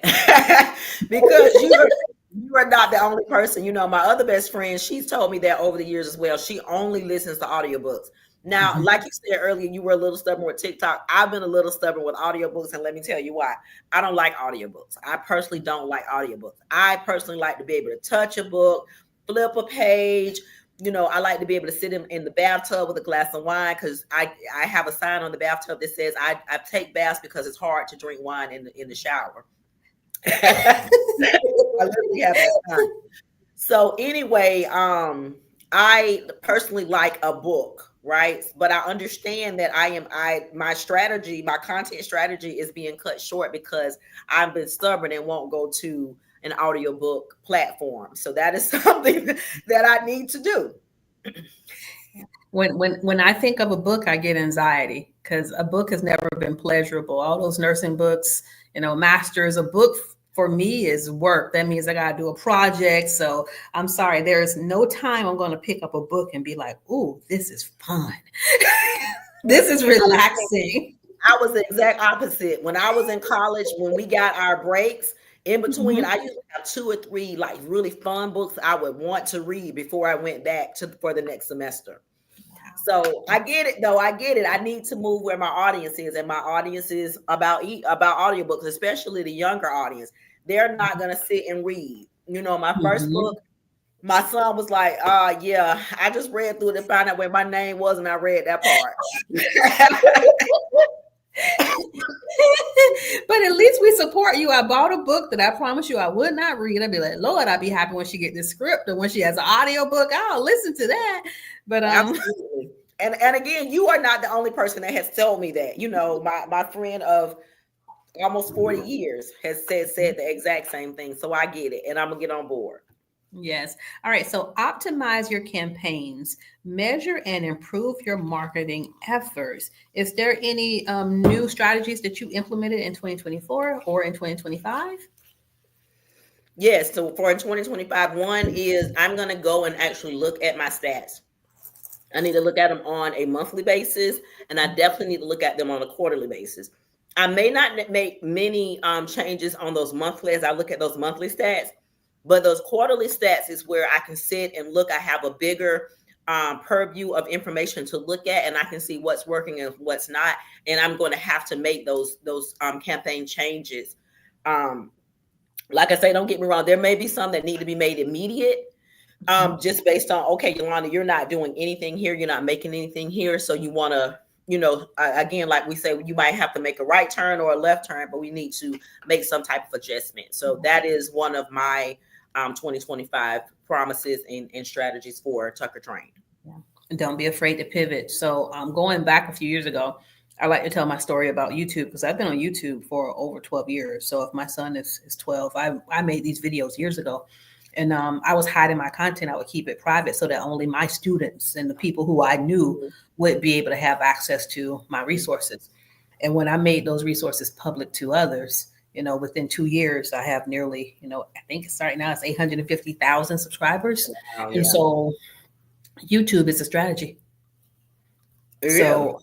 Because you are not the only person. My other best friend, she's told me that over the years as well. She only listens to audiobooks. Now, like you said earlier, you were a little stubborn with TikTok. I've been a little stubborn with audiobooks, and let me tell you why. I don't like audiobooks. I personally don't like audiobooks. I personally like to be able to touch a book, flip a page. I like to be able to sit in the bathtub with a glass of wine, because I have a sign on the bathtub that says I take baths because it's hard to drink wine in the shower. I literally have that time. So anyway, I personally like a book, right? But I understand that my strategy, my content strategy is being cut short because I've been stubborn and won't go to an audiobook platform. So that is something that I need to do. When I think of a book, I get anxiety because a book has never been pleasurable. All those nursing books, masters, a book for me is work. That means I got to do a project. So I'm sorry, there is no time I'm going to pick up a book and be like, "Ooh, this is fun. This is relaxing." I was the exact opposite. When I was in college, when we got our breaks in between, Mhm. I used to have 2 or 3 like really fun books I would want to read before I went back to for the next semester. So I get it though. I get it. I need to move where my audience is, and my audience is about audiobooks, especially the younger audience. They're not gonna sit and read. My first Mhm. book, my son was like, yeah, I just read through it to find out where my name was, and I read that part. But at least we support you. I bought a book that I promised you I would not read. I'd be like, Lord, I'd be happy when she get this script, or when she has an audio book. I'll listen to that. But Absolutely. And again, you are not the only person that has told me that. My friend of almost 40 years has said the exact same thing. So I get it, and I'm gonna get on board. yes. All right. So optimize your campaigns, measure and improve your marketing efforts. Is there any new strategies that you implemented in 2024 or in 2025? Yes, so for in 2025, one is I'm gonna go and actually look at my stats. I need to look at them on a monthly basis, and I definitely need to look at them on a quarterly basis. I may not make many changes on those monthly as I look at those monthly stats, but those quarterly stats is where I can sit and look. I have a bigger purview of information to look at, and I can see what's working and what's not. And I'm going to have to make those campaign changes. Um, like I say, don't get me wrong. There may be some that need to be made immediate, just based on, okay, Yolanda, you're not doing anything here, you're not making anything here, so you want to, again, like we say, you might have to make a right turn or a left turn, but we need to make some type of adjustment. So that is one of my 2025 promises and strategies for Tucker Train. Yeah. And don't be afraid to pivot. So going back a few years ago, I like to tell my story about YouTube because I've been on YouTube for over 12 years. So if my son is 12, I made these videos years ago. And I was hiding my content. I would keep it private so that only my students and the people who I knew Mhm. would be able to have access to my resources. And when I made those resources public to others, within 2 years, I have nearly, I think starting now it's 850,000 subscribers. Oh And yeah, so YouTube is a strategy. yeah. So,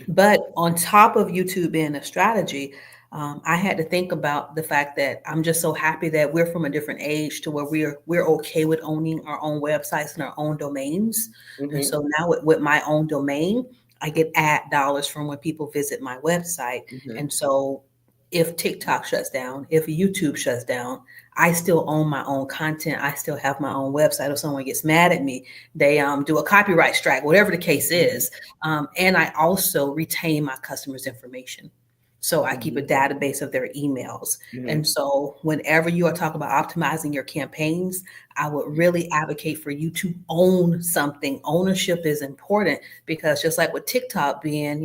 but on top of YouTube being a strategy, I had to think about the fact that I'm just so happy that we're from a different age to where we're okay with owning our own websites and our own domains. And Hmm. so now with my own domain, I get ad dollars from when people visit my website. Hmm. And so if TikTok shuts down, if YouTube shuts down, I still own my own content. I still have my own website. If someone gets mad at me, they do a copyright strike, whatever the case is. And I also retain my customers' information. So I keep a Hmm. database of their emails. And Hmm. so whenever you are talking about optimizing your campaigns, I would really advocate for you to own something. Ownership is important because just like with TikTok being,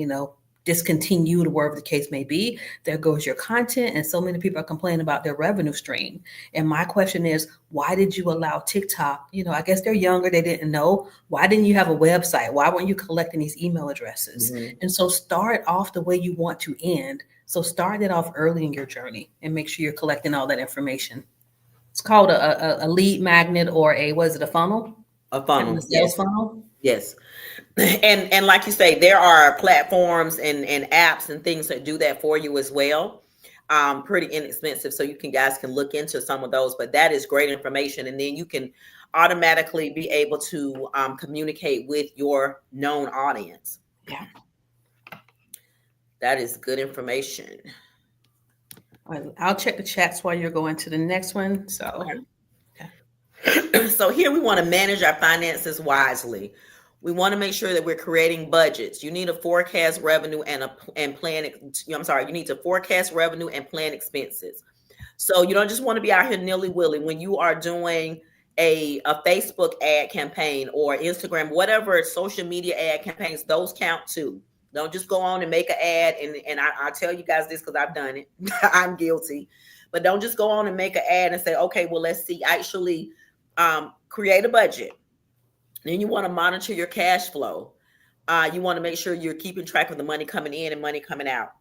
discontinued or wherever the case may be, there goes your content. And so many people are complaining about their revenue stream. And my question is, why did you allow TikTok? I guess they're younger, they didn't know. Why didn't you have a website? Why weren't you collecting these email addresses? Hmm. And so start off the way you want to end. So start it off early in your journey and make sure you're collecting all that information. It's called a lead magnet, or a funnel? A Kind of a funnel, sales yes, funnel. yes. And like you say, there are platforms and apps and things that do that for you as well. Pretty inexpensive, so you guys can look into some of those. But that is great information, and then you can automatically be able to communicate with your known audience. Yeah. That is good information. All right, I'll check the chats while you're going to the next one. So, Okay. okay. So here we want to manage our finances wisely. We want to make sure that we're creating budgets. You need to forecast revenue and plan. I'm sorry. You need to forecast revenue and plan expenses. So you don't just want to be out here nilly-willy when you are doing a Facebook ad campaign or Instagram, whatever social media ad campaigns, those count too. Don't just go on and make an ad. And I tell you guys this because I've done it. I'm guilty. But don't just go on and make an ad and say, okay, well, let's see. Actually, create a budget. Then you want to monitor your cash flow. You want to make sure you're keeping track of the money coming in and money coming out.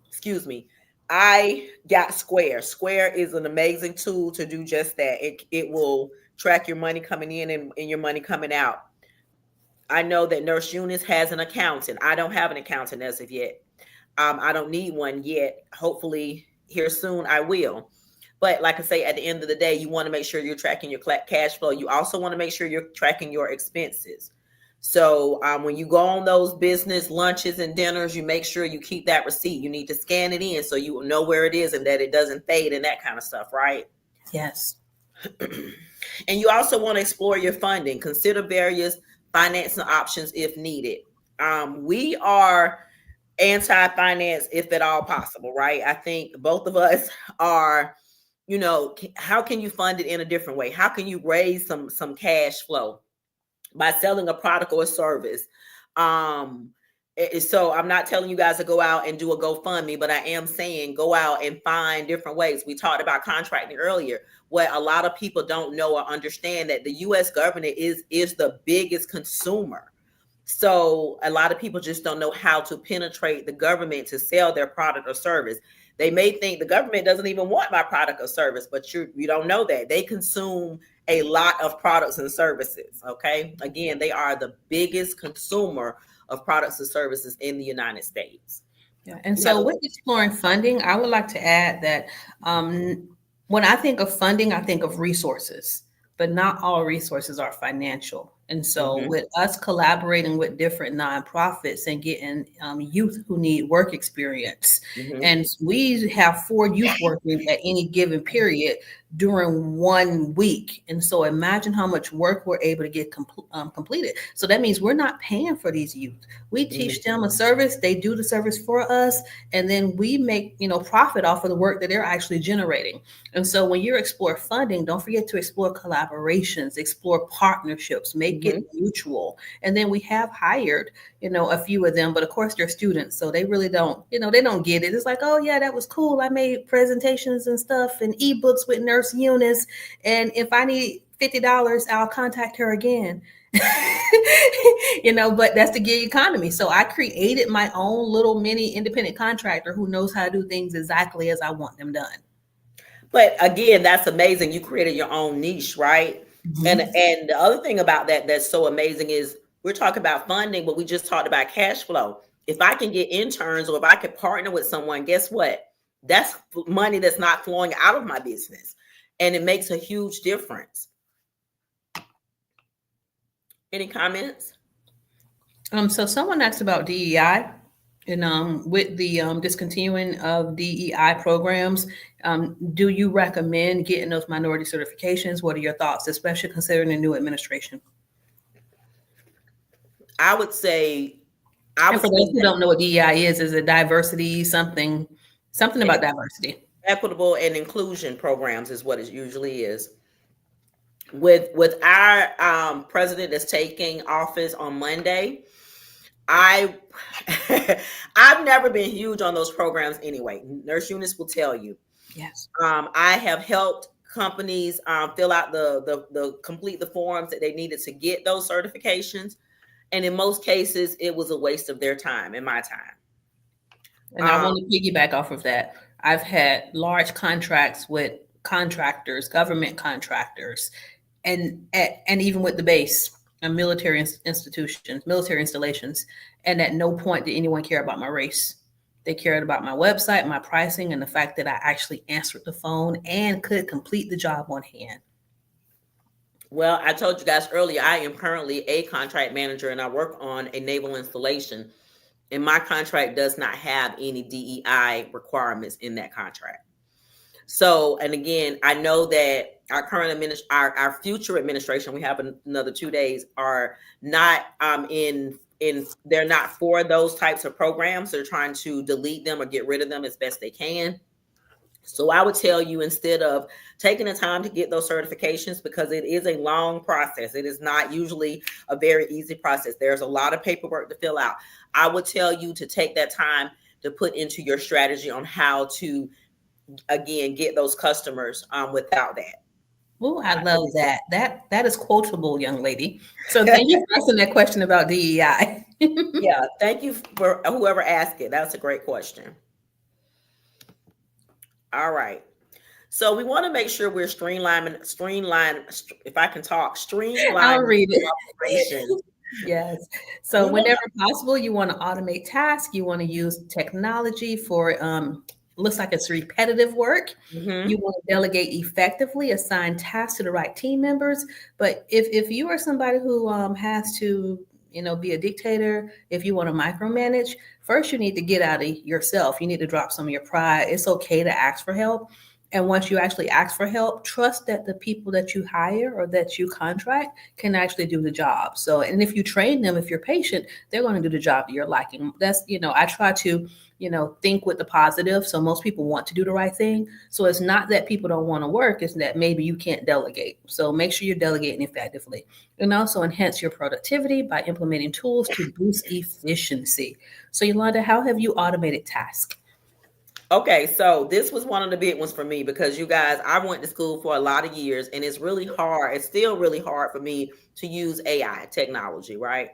Excuse me. I got Square. Square is an amazing tool to do just that. It will track your money coming in and your money coming out. I know that Nurse Eunice has an accountant. I don't have an accountant as of yet. I don't need one yet. Hopefully, here soon I will. But like I say, at the end of the day, you want to make sure you're tracking your cash flow. You also want to make sure you're tracking your expenses. So when you go on those business lunches and dinners, you make sure you keep that receipt. You need to scan it in so you will know where it is and that it doesn't fade and that kind of stuff, right? Yes. And you also want to explore your funding. Consider various financing options if needed. We are anti-finance if at all possible, right? I think both of us are, how can you fund it in a different way? How can you raise some cash flow? By selling a product or a service. So I'm not telling you guys to go out and do a GoFundMe, but I am saying go out and find different ways. We talked about contracting earlier. What a lot of people don't know or understand that the U.S. government is the biggest consumer. So a lot of people just don't know how to penetrate the government to sell their product or service. They may think the government doesn't even want my product or service, but you don't know that. They consume a lot of products and services, okay? Again, they are the biggest consumer of products and services in the United States. Yeah. And so with exploring funding, I would like to add that when I think of funding, I think of resources, but not all resources are financial. And so with us collaborating with different nonprofits and getting youth who need work experience, and we have 4 youth working at any given period during 1 week. And so imagine how much work we're able to get completed. So that means we're not paying for these youth. We teach them a service, they do the service for us, and then we make, profit off of the work that they're actually generating. And so when you explore funding, don't forget to explore collaborations, explore partnerships, make it mutual. And then we have hired, a few of them, but of course they're students, so they really don't, they don't get it. It's like, oh yeah, that was cool. I made presentations and stuff and ebooks with Nurse Eunice, and if I need $50, I'll contact her again. But that's the gig economy. So I created my own little mini independent contractor who knows how to do things exactly as I want them done. But again, that's amazing. You created your own niche, right? And the other thing about that's so amazing is we're talking about funding, but we just talked about cash flow. If I can get interns or if I could partner with someone, guess what? That's money that's not flowing out of my business. And it makes a huge difference. Any comments? So someone asked about DEI. And with the discontinuing of DEI programs, do you recommend getting those minority certifications? What are your thoughts, especially considering the new administration? I would say, and for those who don't know what DEI is a diversity, something about diversity. Equitable and inclusion programs is what it usually is. With our president that's taking office on Monday, I've never been huge on those programs anyway. Nurse Eunice will tell you. Yes. I have helped companies fill out the complete the forms that they needed to get those certifications. And in most cases, it was a waste of their time and my time. And I want to piggyback off of that. I've had large contracts with contractors, government contractors, and even with the base and military institutions, military installations. And at no point did anyone care about my race. They cared about my website, my pricing, and the fact that I actually answered the phone and could complete the job on hand. Well, I told you guys earlier, I am currently a contract manager and I work on a naval installation. And my contract does not have any DEI requirements in that contract. So, and again, I know that our current our future administration, we have another 2 days, are not they're not for those types of programs. They're trying to delete them or get rid of them as best they can. So I would tell you, instead of taking the time to get those certifications, because it is a long process, it is not usually a very easy process. There's a lot of paperwork to fill out. I would tell you to take that time to put into your strategy on how to, again, get those customers without that. Oh, I love that. That is quotable, young lady. So thank you for asking that question about DEI. Yeah, thank you for whoever asked it. That's a great question. All right. So we want to make sure we're if I can talk, I'll streamlining read it. operations. Yes. So We want whenever possible, you want to automate tasks. You want to use technology for looks like it's repetitive work. to. You want to delegate effectively, assign tasks to the right team members. But if you are somebody who has to, be a dictator, if you want to micromanage, first you need to get out of yourself. You need to drop some of your pride. It's okay to ask for help. And once you actually ask for help, trust that the people that you hire or that you contract can actually do the job. So, and if you train them, if you're patient, they're going to do the job that you're liking. That's, I try to, think with the positive. So most people want to do the right thing. So it's not that people don't want to work, it's that maybe you can't delegate. So make sure you're delegating effectively. And also enhance your productivity by implementing tools to boost efficiency. So Yolanda, how have you automated tasks? Okay, so this was one of the big ones for me, because you guys, I went to school for a lot of years, and it's really hard. It's still really hard for me to use AI technology, right?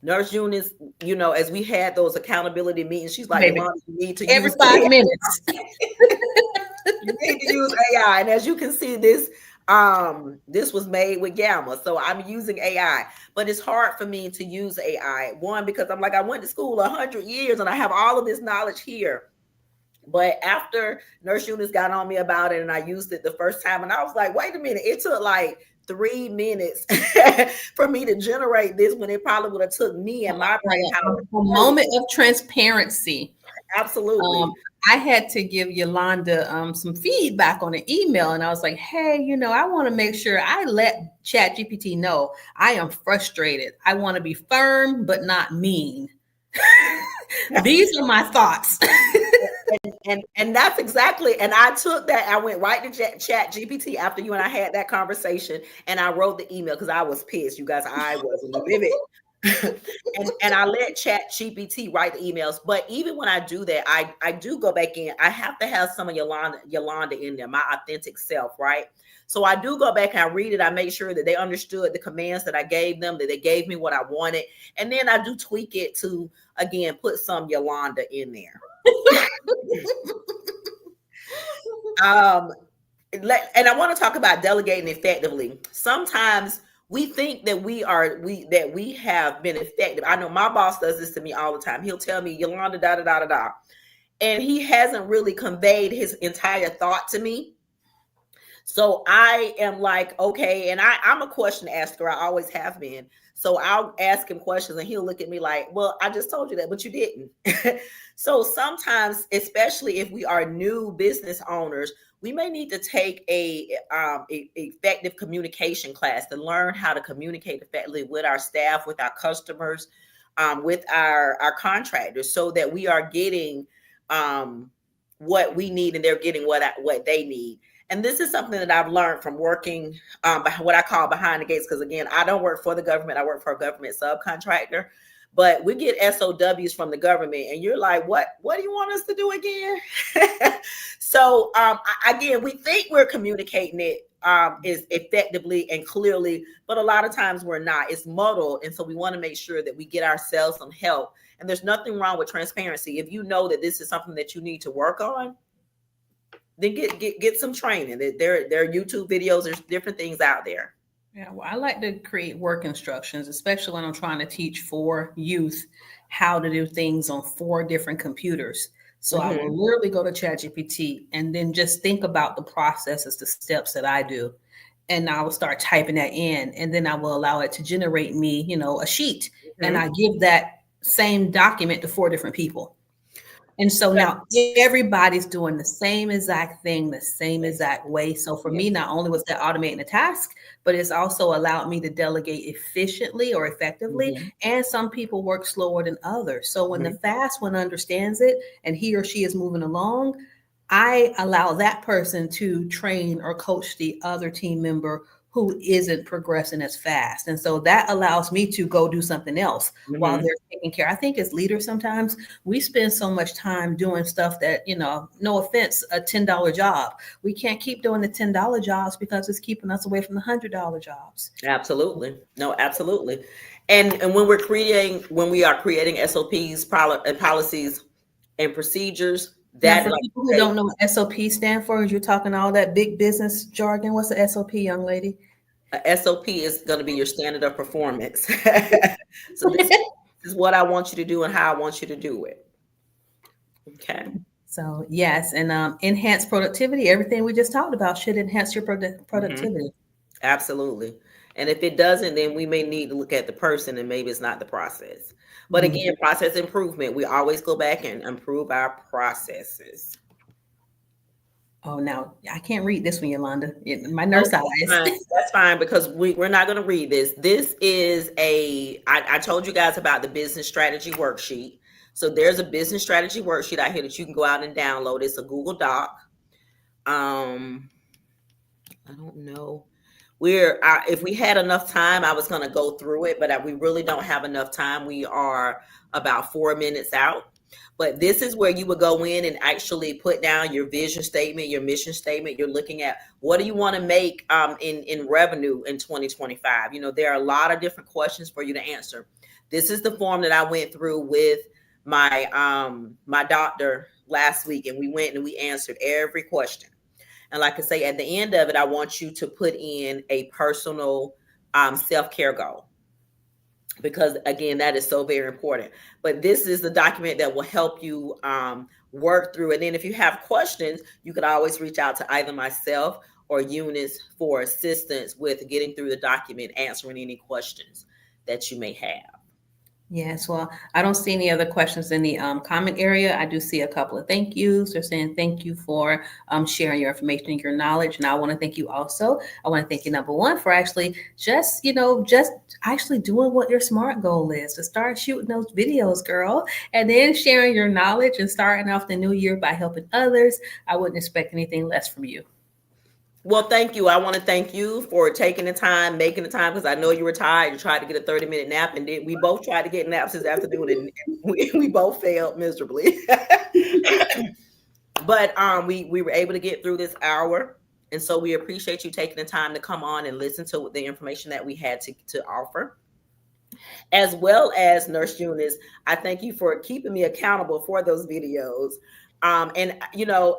Nurse Eunice, as we had those accountability meetings, she's like, Baby, Yolanda, you need to every use 5 minutes. you need to use AI. And as you can see, this was made with Gamma. So I'm using AI. But it's hard for me to use AI. One, because I'm like, I went to school 100 years and I have all of this knowledge here. But after Nurse Eunice got on me about it and I used it the first time, and I was like, wait a minute, it took like 3 minutes for me to generate this, when it probably would have took me and my brain power. A moment of transparency. Absolutely. Um, I had to give Yolanda some feedback on an email, and I was like, "Hey, I want to make sure I let ChatGPT know I am frustrated. I want to be firm but not mean. These are my thoughts." And that's exactly, and I took that, I went right to Chat GPT after you and I had that conversation, and I wrote the email because I was pissed, you guys. I was livid. and I let Chat GPT write the emails. But even when I do that, I do go back in. I have to have some of Yolanda in there, my authentic self, right? So I do go back and I read it. I make sure that they understood the commands that I gave them, that they gave me what I wanted. And then I do tweak it to, again, put some Yolanda in there. um and I want to talk about delegating effectively. Sometimes we think that we have been effective. I know my boss does this to me all the time. He'll tell me, Yolanda, da da da da da, and he hasn't really conveyed his entire thought to me. So I am like, okay, and I'm a question asker. I always have been. So I'll ask him questions and he'll look at me like, well, I just told you that, but you didn't. So sometimes, especially if we are new business owners, we may need to take a effective communication class to learn how to communicate effectively with our staff, with our customers, with our contractors, so that we are getting what we need and they're getting what they need. And this is something that I've learned from working what I call behind the gates. Because again, I don't work for the government. I work for a government subcontractor. But we get SOWs from the government, and you're like, what do you want us to do again? So again, we think we're communicating it is effectively and clearly, but a lot of times we're not. It's muddled. And so we want to make sure that we get ourselves some help. And there's nothing wrong with transparency. If you know that this is something that you need to work on, then get some training. There are YouTube videos. There's different things out there. Yeah, well, I like to create work instructions, especially when I'm trying to teach 4 youth how to do things on 4 different computers. So I will literally go to ChatGPT and then just think about the processes, the steps that I do. And I will start typing that in, and then I will allow it to generate me, a sheet. And I give that same document to 4 different people. And so now everybody's doing the same exact thing, the same exact way. So for me, not only was that automating the task, but it's also allowed me to delegate efficiently or effectively. And some people work slower than others. So when the fast one understands it and he or she is moving along, I allow that person to train or coach the other team member who isn't progressing as fast. And so that allows me to go do something else while Hmm. they're taking care. I think as leaders, sometimes we spend so much time doing stuff that, no offense, a $10 job. We can't keep doing the $10 jobs because it's keeping us away from the $100 jobs. Absolutely. No, absolutely. And when we are creating SOPs, and policies and procedures, Now, that for like people who say don't know what SOP stand for, is you're talking all that big business jargon. What's the SOP, young lady? a SOP is going to be your standard of performance. So this is what I want you to do and how I want you to do it. Okay. So yes, and enhance productivity. Everything we just talked about should enhance your Hmm. productivity. Absolutely. And if it doesn't, then we may need to look at the person and maybe it's not the process. But Mhm. again, process improvement, we always go back and improve our processes. Oh, now I can't read this one, Yolanda. My No, nurse that's eyes. fine. That's fine because we're not going to read this. This is I told you guys about the business strategy worksheet. So there's a business strategy worksheet out here that you can go out and download. It's a Google Doc. Um, I don't know. If we had enough time, I was going to go through it, but we really don't have enough time. We are about 4 minutes out. But this is where you would go in and actually put down your vision statement, your mission statement. You're looking at what do you want to make in revenue in 2025. There are a lot of different questions for you to answer. This is the form that I went through with my doctor last week, and we went and we answered every question. And like I say, at the end of it, I want you to put in a personal self-care goal because again, that is so very important. But this is the document that will help you work through. And then if you have questions, you can always reach out to either myself or Eunice for assistance with getting through the document, answering any questions that you may have. Yes, well, I don't see any other questions in the comment area. I do see a couple of thank yous. They're saying thank you for sharing your information and your knowledge. And I want to thank you also. I want to thank you, number one, for actually just actually doing what your SMART goal is to start shooting those videos, girl, and then sharing your knowledge and starting off the new year by helping others. I wouldn't expect anything less from you. Well, thank you. I want to thank you for taking the time, making the time, because I know you were tired. You tried to get a 30-minute nap, and we both tried to get naps this afternoon, and we both failed miserably. But we were able to get through this hour, and so we appreciate you taking the time to come on and listen to the information that we had to offer, as well as Nurse Eunice. I thank you for keeping me accountable for those videos. And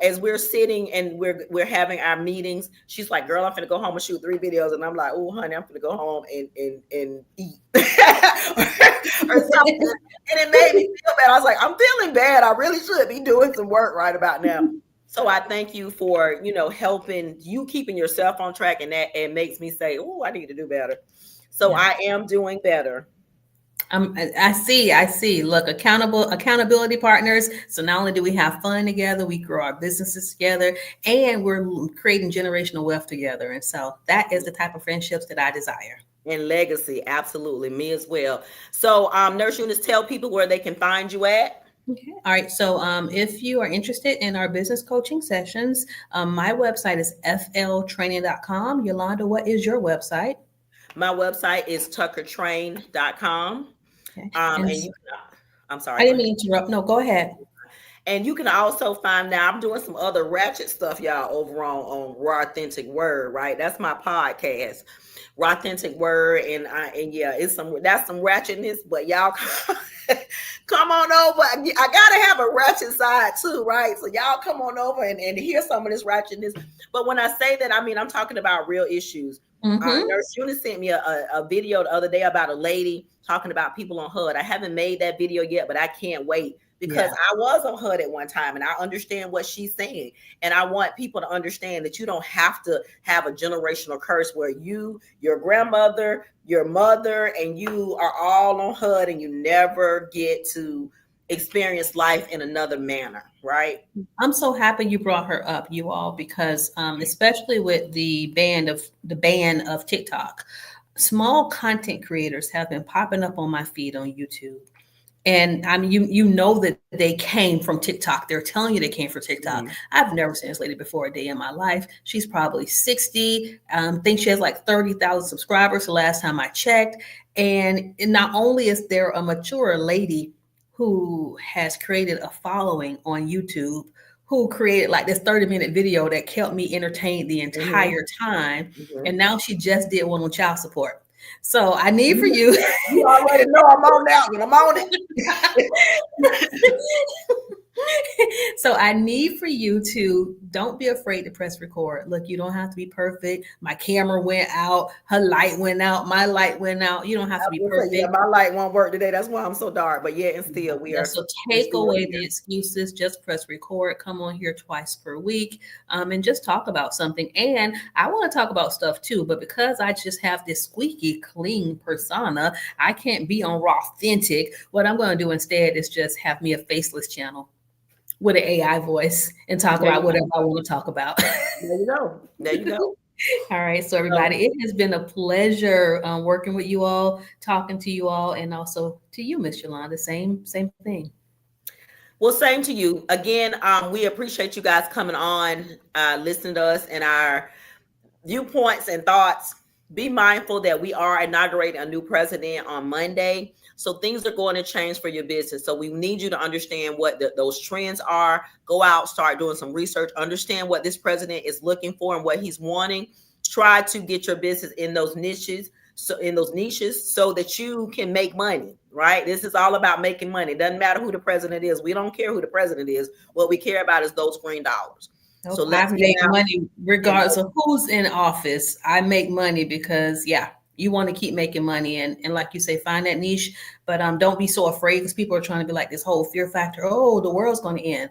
as we're sitting and we're having our meetings, she's like, "Girl, I'm gonna go home and shoot 3 videos," and I'm like, "Oh, honey, I'm gonna go home and eat or something." And it made me feel bad. I was like, "I'm feeling bad. I really should be doing some work right about now." So I thank you for helping you keeping yourself on track, and that it makes me say, "Oh, I need to do better." So Yeah. I am doing better. I see. Look, accountability partners. So not only do we have fun together, we grow our businesses together, and we're creating generational wealth together. And so that is the type of friendships that I desire. And legacy, absolutely, me as well. So, Nurse Eunice, tell people where they can find you at. Okay. All right. So if you are interested in our business coaching sessions, my website is fltraining.com. Yolanda, what is your website? My website is tuckertrain.com. Okay. And And you can, I'm I sorry, go didn't ahead. mean to interrupt. No, go ahead. And you can also find now I'm doing some other ratchet stuff, y'all, over on Raw Authentic Word, right? That's my podcast, Raw Authentic Word, and yeah, it's that's some ratchetness, but y'all come on over. I gotta have a ratchet side too, right? So y'all come on over and hear some of this ratchetness. But when I say that, I mean I'm talking about real issues. Mm-hmm. Nurse Eunice sent me a video the other day about a lady talking about people on HUD. I haven't made that video yet, but I can't wait because Yeah. I was on HUD at one time and I understand what she's saying. And I want people to understand that you don't have to have a generational curse where your grandmother, your mother, and you are all on HUD and you never get to experience life in another manner, right? I'm so happy you brought her up, you all, because especially with the ban of TikTok, small content creators have been popping up on my feed on YouTube. And I mean, you know that they came from TikTok. They're telling you they came from TikTok. Mhm. I've never seen this lady before a day in my life. She's probably 60. Think she has like 30,000 subscribers the last time I checked. And not only is there a mature lady who has created a following on YouTube, who created like this 30-minute video that kept me entertained the Mhm. entire time. Mhm. And now she just did one on child support. So I need for You you. you already know I'm on that one. I'm on it. So I need for you to don't be afraid to press record. Look, you don't have to be perfect. My camera went out, her light went out, my light went out. You don't have I to be was gonna say, yeah, perfect. my light won't work today. That's why I'm so dark. But yeah, and still Yeah, so we're take still away here. the excuses. Just press record. Come on here twice per week, and just talk about something. And I want to talk about stuff too, but because I just have this squeaky clean persona, I can't be on raw authentic. What I'm going to do instead is just have me a faceless channel with an AI voice and talk There about you whatever go. I want to talk about. There you go. There you go. All right, so So, everybody, it has been a pleasure working with you all, talking to you all, and also to you, Miss Yolanda. Same thing. well, same to you. Again, we appreciate you guys coming on, listening to us and our viewpoints and thoughts. Be mindful that we are inaugurating a new president on Monday. So things are going to change for your business. So we need you to understand what those trends are. Go out, start doing some research, understand what this president is looking for and what he's wanting. Try to get your business in those niches. So in those niches so that you can make money, right? This is all about making money. It doesn't matter who the president is. We don't care who the president is. What we care about is those green dollars. So Nope, I let's get make out money and regardless of who's in office. I make money because yeah, you want to keep making money and like you say, find that niche. But don't be so afraid because people are trying to be like this whole fear factor. Oh, the world's going to end.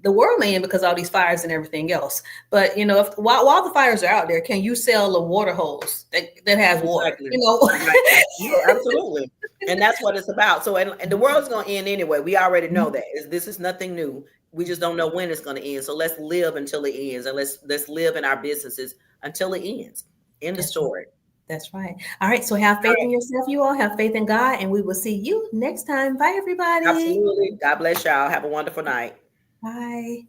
The world may end because of all these fires and everything else. But you know, if while the fires are out there, can you sell a water hose that has water? exactly. You know. Exactly. No, absolutely. And that's what it's about. So, and the world's going to end anyway. We already know that. This is nothing new. We just don't know when it's going to end. So let's live until it ends, and let's live in our businesses until it ends. End the That's right. story. That's right. All right. So have All faith in right. yourself, you all. Have faith in God, and we will see you next time. Bye, everybody. Absolutely. God bless y'all. Have a wonderful night. Bye.